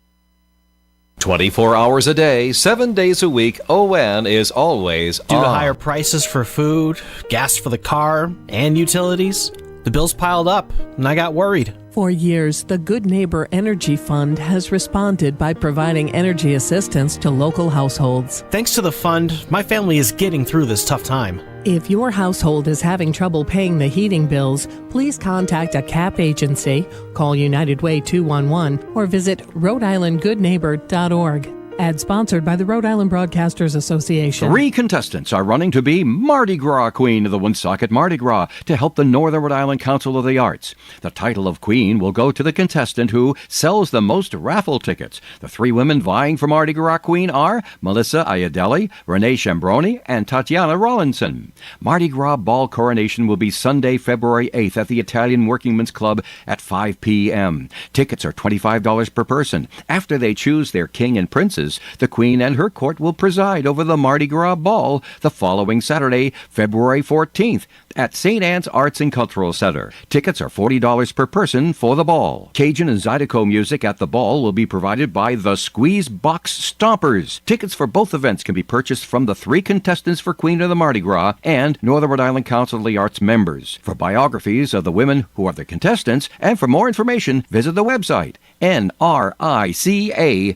24 hours a day, 7 days a week, ON is always Due to on. higher prices for food, gas for the car, and utilities, The bills piled up, and I got worried. For years, the Good Neighbor Energy Fund has responded by providing energy assistance to local households. Thanks to the fund, my family is getting through this tough time. If your household is having trouble paying the heating bills, please contact a CAP agency, call United Way 211, or visit Rhode-IslandGoodNeighbor.org. Ad sponsored by the Rhode Island Broadcasters Association. 3 contestants are running to be Mardi Gras Queen of the Woonsocket Mardi Gras to help the Northern Rhode Island Council of the Arts. The title of Queen will go to the contestant who sells the most raffle tickets. The 3 women vying for Mardi Gras Queen are Melissa Ayadelli, Renee Shambroni, and Tatiana Rollinson. Mardi Gras Ball Coronation will be Sunday, February 8th at the Italian Workingmen's Club at 5 p.m. Tickets are $25 per person. After they choose their king and princes, the Queen and her court will preside over the Mardi Gras Ball the following Saturday, February 14th, at St. Anne's Arts and Cultural Center. Tickets are $40 per person for the ball. Cajun and Zydeco music at the ball will be provided by the Squeeze Box Stompers. Tickets for both events can be purchased from the 3 contestants for Queen of the Mardi Gras and Northern Rhode Island Council of the Arts members. For biographies of the women who are the contestants and for more information, visit the website nrica.org.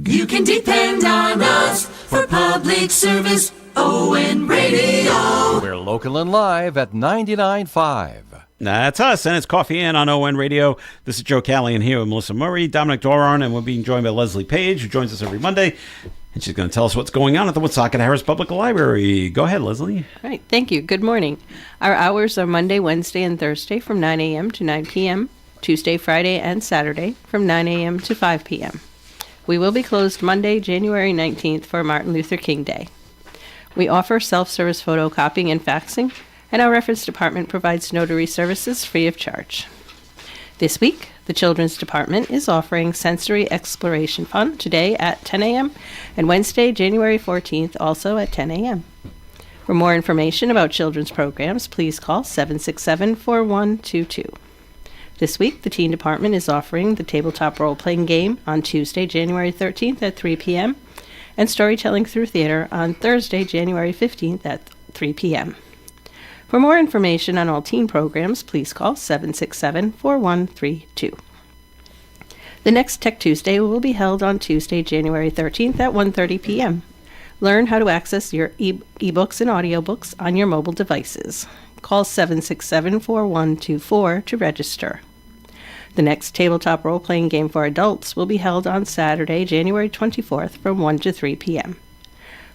You can depend on us for public service. ON Radio. We're local and live at 99.5. That's us, and it's Coffee In on ON Radio. This is Joe Callion here with Melissa Murray, Dominic Doron, and we're being joined by Leslie Page, who joins us every Monday. And she's going to tell us what's going on at the Woonsocket Harris Public Library. Go ahead, Leslie. All right, thank you. Good morning. Our hours are Monday, Wednesday, and Thursday from 9 a.m. to 9 p.m., Tuesday, Friday, and Saturday from 9 a.m. to 5 p.m. We will be closed Monday, January 19th for Martin Luther King Day. We offer self-service photocopying and faxing, and our reference department provides notary services free of charge. This week, the Children's Department is offering Sensory Exploration Fun today at 10 a.m. and Wednesday, January 14th, also at 10 a.m. For more information about children's programs, please call 767-4122. This week, the Teen Department is offering the tabletop role-playing game on Tuesday, January 13th at 3 p.m., and Storytelling Through Theater on Thursday, January 15th at 3 p.m. For more information on all teen programs, please call 767-4132. The next Tech Tuesday will be held on Tuesday, January 13th at 1:30 p.m. Learn how to access your e-books and audiobooks on your mobile devices. Call 767-4124 to register. The next tabletop role-playing game for adults will be held on Saturday, January 24th from 1 to 3 p.m.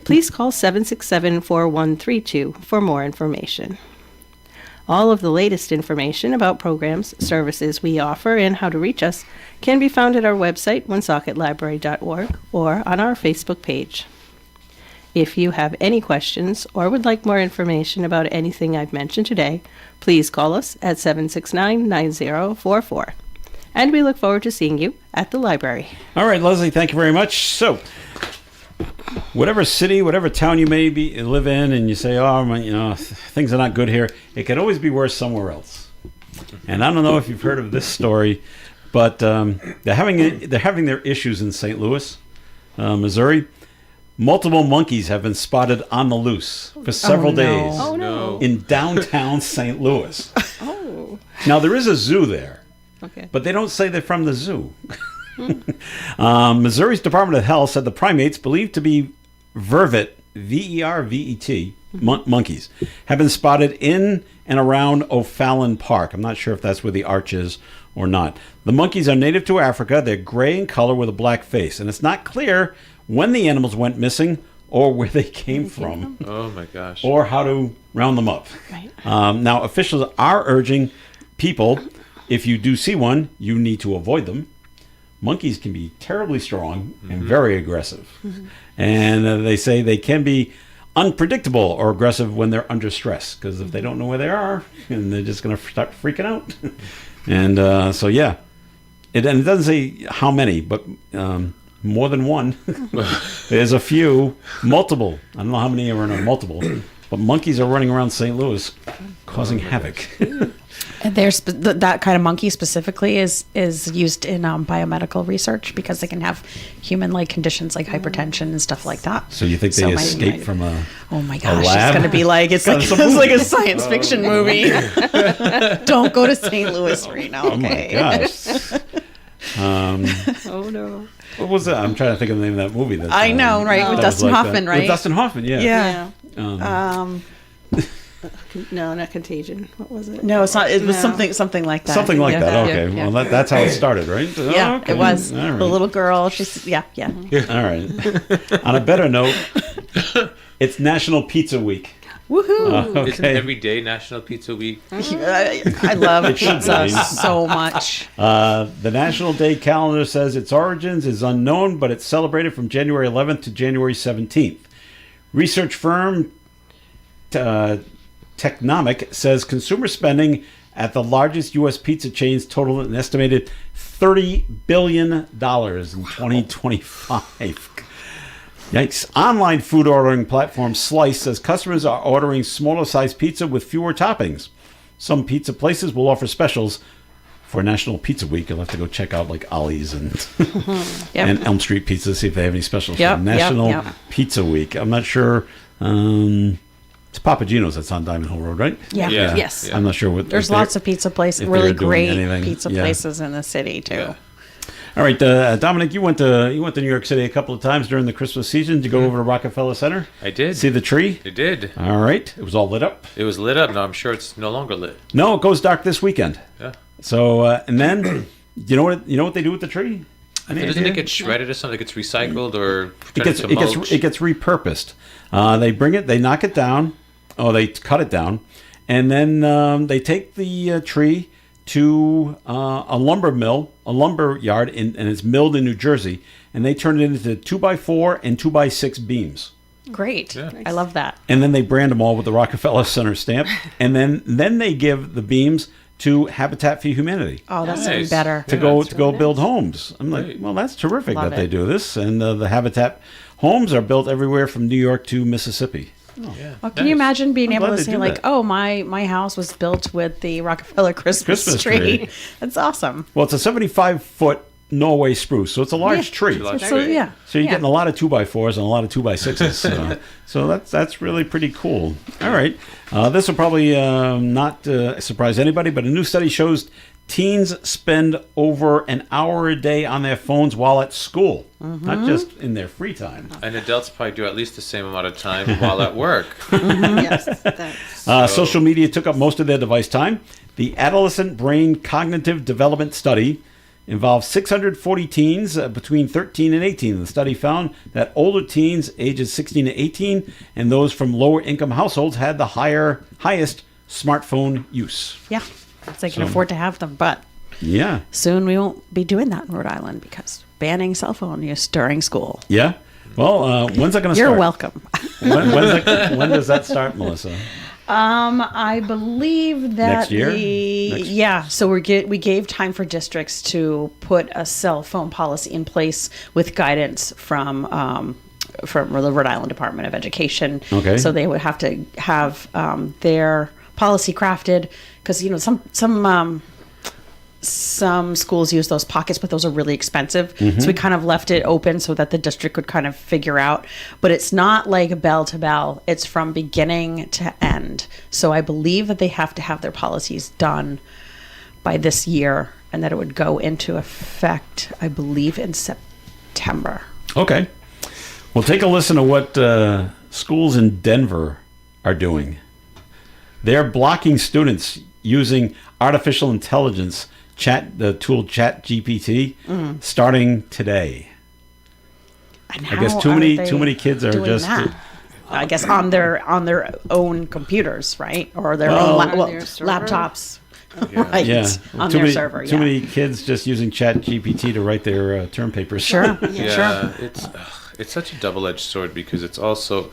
Please call 767-4132 for more information. All of the latest information about programs, services we offer, and how to reach us can be found at our website, woonsocketlibrary.org, or on our Facebook page. If you have any questions or would like more information about anything I've mentioned today, please call us at 769-9044. And we look forward to seeing you at the library. All right, Leslie, thank you very much. So, whatever city, whatever town you may live in, and you say, "Oh, things are not good here," it can always be worse somewhere else. And I don't know if you've heard of this story, but they're having their issues in St. Louis, Missouri. Multiple monkeys have been spotted on the loose for several days in downtown St. Louis. Oh. Now, there is a zoo there. Okay. But they don't say they're from the zoo. Missouri's Department of Health said the primates, believed to be vervet, V-E-R-V-E-T, monkeys, have been spotted in and around O'Fallon Park. I'm not sure if that's where the arch is or not. The monkeys are native to Africa. They're gray in color with a black face. And it's not clear when the animals went missing or where they came from. Oh, my gosh. Or how to round them up. Right. Now, officials are urging people, if you do see one, you need to avoid them. Monkeys can be terribly strong and very aggressive. Mm-hmm. And they say they can be unpredictable or aggressive when they're under stress, because if they don't know where they are, and they're just going to start freaking out. And so, yeah. It doesn't say how many, but more than one. There's a few, multiple. I don't know how many are in a multiple, but monkeys are running around St. Louis causing havoc. And that kind of monkey specifically is used in biomedical research because they can have human-like conditions like hypertension and stuff like that. So you think they escaped from a Oh my gosh, lab? it's going to be like it's like a science fiction movie. Don't go to St. Louis right now. Okay. Oh my gosh. Oh no. What was that? I'm trying to think of the name of that movie. I know, right? With Dustin Hoffman, right? With Dustin Hoffman, yeah. Yeah. No, not Contagion. What was it? No, it's not. It was something like that. Something like that. Okay. Yeah. Well, that's how it started, right? Yeah, okay. it was. All right. The little girl. She's yeah. All right. On a better note, it's National Pizza Week. Woohoo! Isn't every day National Pizza Week? I love pizza so much. The National Day calendar says its origins is unknown, but it's celebrated from January 11th to January 17th. Research firm Technomic says consumer spending at the largest U.S. pizza chains totaled an estimated $30 billion in 2025. Yikes. Online food ordering platform Slice says customers are ordering smaller sized pizza with fewer toppings. Some pizza places will offer specials for National Pizza Week. You'll have to go check out like Ollie's and and Elm Street Pizza to see if they have any specials for National Pizza Week. I'm not sure. It's Papa Gino's that's on Diamond Hill Road, right? Yeah. Yes. I'm not sure what. There's lots of pizza places, really great pizza places in the city too. Yeah. All right, Dominic, you went to New York City a couple of times during the Christmas season. Did you go over to Rockefeller Center? I did. See the tree? I did. All right. It was all lit up? It was lit up. No, I'm sure it's no longer lit. No, it goes dark this weekend. Yeah. So, and then, you know what they do with the tree? Doesn't it get shredded or something? It gets recycled or it gets repurposed. They knock it down. Oh, they cut it down, and then they take the tree to a lumber yard, and it's milled in New Jersey, and they turn it into 2x4 and 2x6 beams. Great. Yeah. I love that. And then they brand them all with the Rockefeller Center stamp, and then they give the beams to Habitat for Humanity. Oh, that's even better. To go build homes. I'm like, well, that's terrific that they do this, and the Habitat homes are built everywhere from New York to Mississippi. Oh. Yeah. Well, can you imagine being able to say like, "Oh, my house was built with the Rockefeller Christmas tree." That's awesome. Well, it's a 75-foot Norway spruce, so it's a large tree. So you're getting a lot of 2x4s and a lot of 2x6s. So that's really pretty cool. All right, this will probably not surprise anybody, but a new study shows teens spend over an hour a day on their phones while at school, not just in their free time. And adults probably do at least the same amount of time while at work. Social media took up most of their device time. The Adolescent Brain Cognitive Development Study involved 640 teens between 13 and 18. The study found that older teens ages 16 to 18 and those from lower income households had the highest smartphone use. Yeah. They can afford to have them, but soon we won't be doing that in Rhode Island because banning cell phone use during school. Yeah. Well, when's that going to start? You're welcome. When does that start, Melissa? I believe that next year. So we gave time for districts to put a cell phone policy in place with guidance from the Rhode Island Department of Education. Okay. So they would have to have their policy crafted because some schools use those pockets, but those are really expensive. So we kind of left it open so that the district could kind of figure out. But it's not like bell to bell. It's from beginning to end. So I believe that they have to have their policies done by this year and that it would go into effect, I believe, in September. Okay. Well, take a listen to what schools in Denver are doing. They're blocking students using artificial intelligence the tool ChatGPT starting today. And I guess too many kids are just I guess on their own computers, right? Or their own laptops. Right. Yeah. On their server. Too many kids just using ChatGPT to write their term papers. Sure. Yeah. It's such a double-edged sword because it's also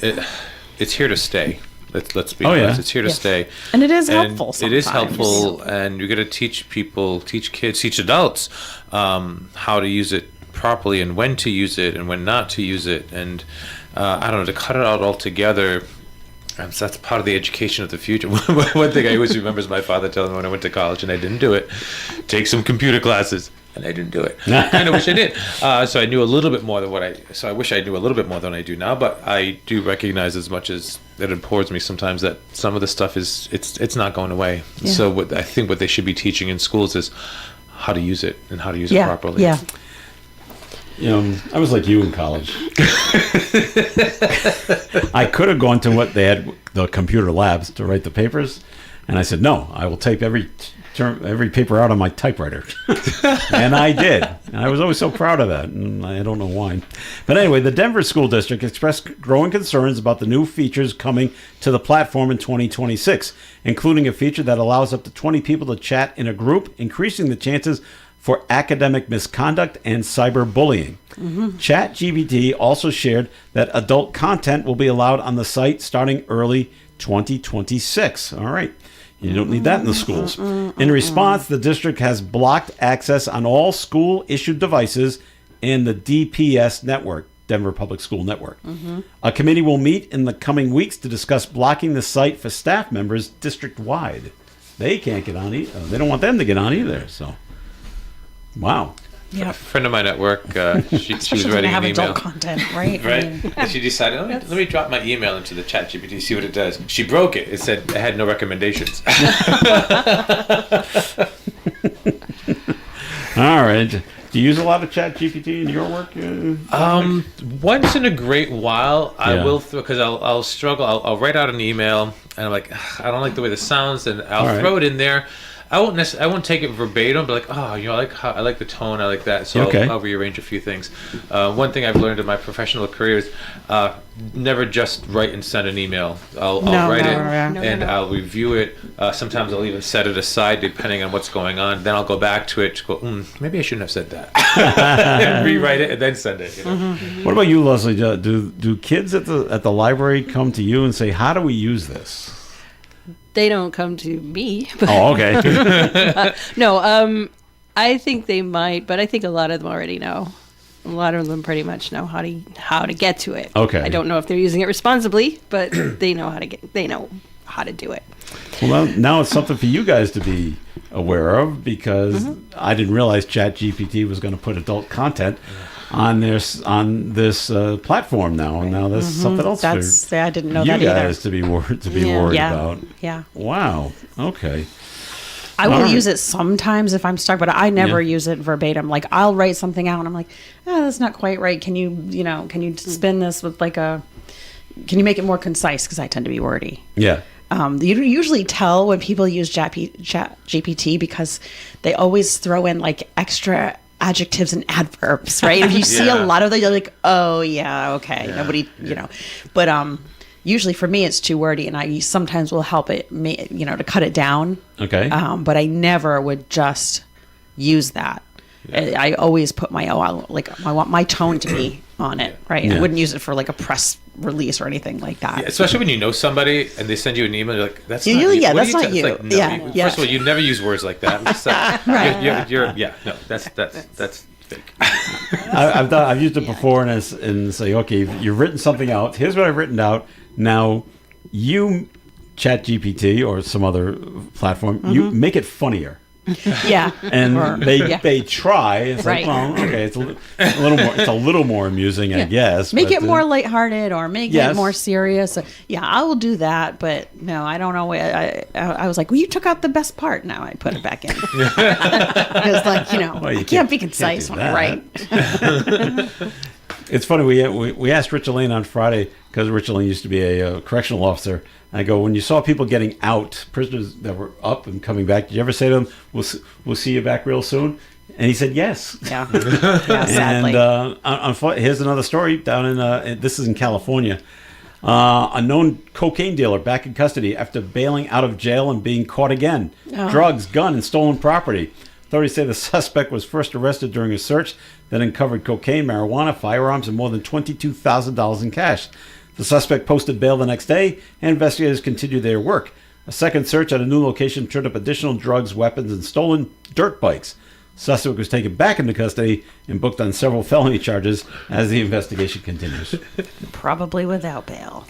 it's here to stay. Let's be honest. Yeah. It's here to stay, and it is helpful. It is helpful, and you're going to teach people, teach kids, teach adults how to use it properly and when to use it and when not to use it. And I don't know, to cut it out altogether, that's part of the education of the future. One thing I always remember is my father telling me when I went to college and I didn't do it, take some computer classes. And I didn't do it. I kind of wish I did. So I knew a little bit more than I wish I knew a little bit more than I do now. But I do recognize, as much as it abhors me sometimes, that some of the stuff it's not going away. Yeah. So I think what they should be teaching in schools is how to use it and how to use it properly. Yeah. I was like you in college. I could have gone to what they had, the computer labs, to write the papers, and I said, no, I will tape every paper out on my typewriter. And I did. And I was always so proud of that. And I don't know why. But anyway, the Denver School District expressed growing concerns about the new features coming to the platform in 2026, including a feature that allows up to 20 people to chat in a group, increasing the chances for academic misconduct and cyberbullying. ChatGPT also shared that adult content will be allowed on the site starting early 2026. All right. You don't need that in the schools. In response, the district has blocked access on all school-issued devices in the DPS network, Denver Public School Network. A committee will meet in the coming weeks to discuss blocking the site for staff members district-wide. They can't get on either. They don't want them to get on either. So, wow. Yeah. A friend of mine at work, she was writing an email. Adult content, right? Right. And she decided, let me drop my email into the ChatGPT, see what it does. She broke it. It said it had no recommendations. All right. Do you use a lot of ChatGPT in your work? Once in a great while, I will, because I'll struggle. I'll write out an email, and I'm like, I don't like the way this sounds, and I'll throw it in there. I won't take it verbatim, but I like the tone, I like that, so I'll rearrange a few things. One thing I've learned in my professional career is never just write and send an email. I'll write it and I'll review it. Sometimes I'll even set it aside depending on what's going on. Then I'll go back to it to go, maybe I shouldn't have said that. And rewrite it and then send it. What about you, Leslie? Do kids at the library come to you and say, how do we use this? They don't come to me. But okay. No, I think they might, but I think a lot of them already know. A lot of them pretty much know how to get to it. Okay. I don't know if they're using it responsibly, but they know how to do it. Well, now it's something for you guys to be aware of, because I didn't realize ChatGPT was going to put adult content on this platform now, and now there's something else I didn't know you that guys either. to be worried about. Yeah. Wow. Okay. I will use it sometimes if I'm stuck, but I never use it verbatim. Like, I'll write something out and I'm like, that's not quite right. Can you spin this with can you make it more concise? Because I tend to be wordy. Yeah. You usually tell when people use ChatGPT because they always throw in like extra adjectives and adverbs, right? If you see a lot of them, you're like, oh yeah, okay. Nobody, but usually for me it's too wordy, and I sometimes will help it, to cut it down. Okay. But I never would just use that. I always put I want my tone to be on it, right? Yeah. I wouldn't use it for like a press release or anything like that. Yeah, especially when you know somebody and they send you an email, you're like, that's not you. you. That's not you. Like, no, First of all, you never use words like that. That's fake. I've used it before and say, okay, you've written something out. Here's what I've written out. Now, you ChatGPT or some other platform, you make it funnier. Yeah, and they try. It's right. Like, well, okay, it's a little more amusing, I guess. Make it more lighthearted or make it more serious. Yeah, I will do that, but no, I don't know. I was like, well, you took out the best part. Now I put it back in. It's like, I can't be concise when I write. It's funny. We asked Rich Elaine on Friday, because Rich Elaine used to be a correctional officer. I go, when you saw people getting out, prisoners that were up and coming back, did you ever say to them, we'll see you back real soon? And he said yes. Yeah. Sadly. And here's another story down in this is in California. A known cocaine dealer back in custody after bailing out of jail and being caught again. Oh. Drugs, gun, and stolen property. Authorities say the suspect was first arrested during a search that uncovered cocaine, marijuana, firearms, and more than $22,000 in cash. The suspect posted bail the next day, and investigators continued their work. A second search at a new location turned up additional drugs, weapons, and stolen dirt bikes. The suspect was taken back into custody and booked on several felony charges as the investigation continues. Probably without bail.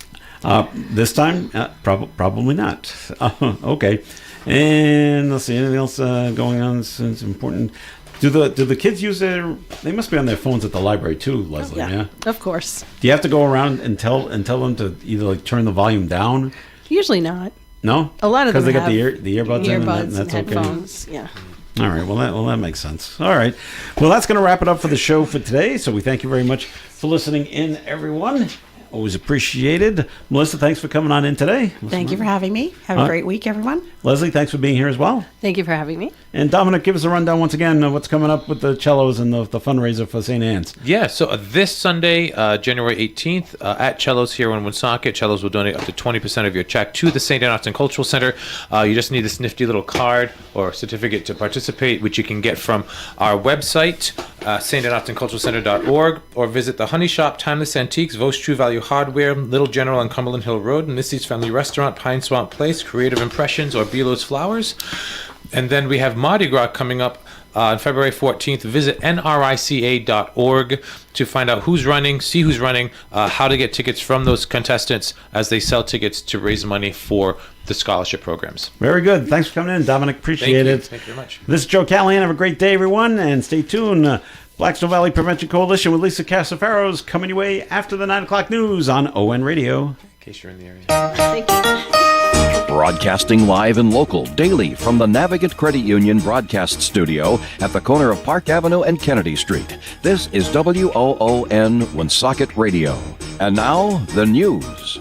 This time, probably not. Okay. And let's see, anything else going on since important? Do the kids use they must be on their phones at the library too, Leslie, yeah? Of course. Do you have to go around and tell them to either like turn the volume down? Usually not. No? A lot of them because they got have the earbuds in and that's and okay. headphones. Yeah. All right. Well, that makes sense. All right. Well, that's going to wrap it up for the show for today. So we thank you very much for listening in, everyone. Always appreciated. Melissa, thanks for coming on in today. Thank you for having me. Have a great week, everyone. Leslie, thanks for being here as well. Thank you for having me. And Dominic, give us a rundown once again of what's coming up with the cellos and the fundraiser for St. Anne's. Yeah, so this Sunday, January 18th, at Cellos here in Woonsocket, Cellos will donate up to 20% of your check to the St. Anne Arts and Cultural Center. You just need this nifty little card or certificate to participate, which you can get from our website, StAnneArtsandCulturalCenter.org, or visit the Honey Shop, Timeless Antiques, Vos True Value Hardware, Little General on Cumberland Hill Road, Missy's Family Restaurant, Pine Swamp Place, Creative Impressions, or Belo's Flowers. And then we have Mardi Gras coming up on February 14th. Visit nrica.org to find out who's running, see who's running, how to get tickets from those contestants as they sell tickets to raise money for the scholarship programs. Very good. Thanks for coming in, Dominic. Appreciate it. Thank you very much. This is Joe Callahan. Have a great day, everyone, and stay tuned. Blackstone Valley Prevention Coalition with Lisa Casafaros coming your way after the 9 o'clock news on ON Radio. In case you're in the area. Thank you. Broadcasting live and local daily from the Navigant Credit Union broadcast studio at the corner of Park Avenue and Kennedy Street. This is WOON Woonsocket Radio. And now, the news.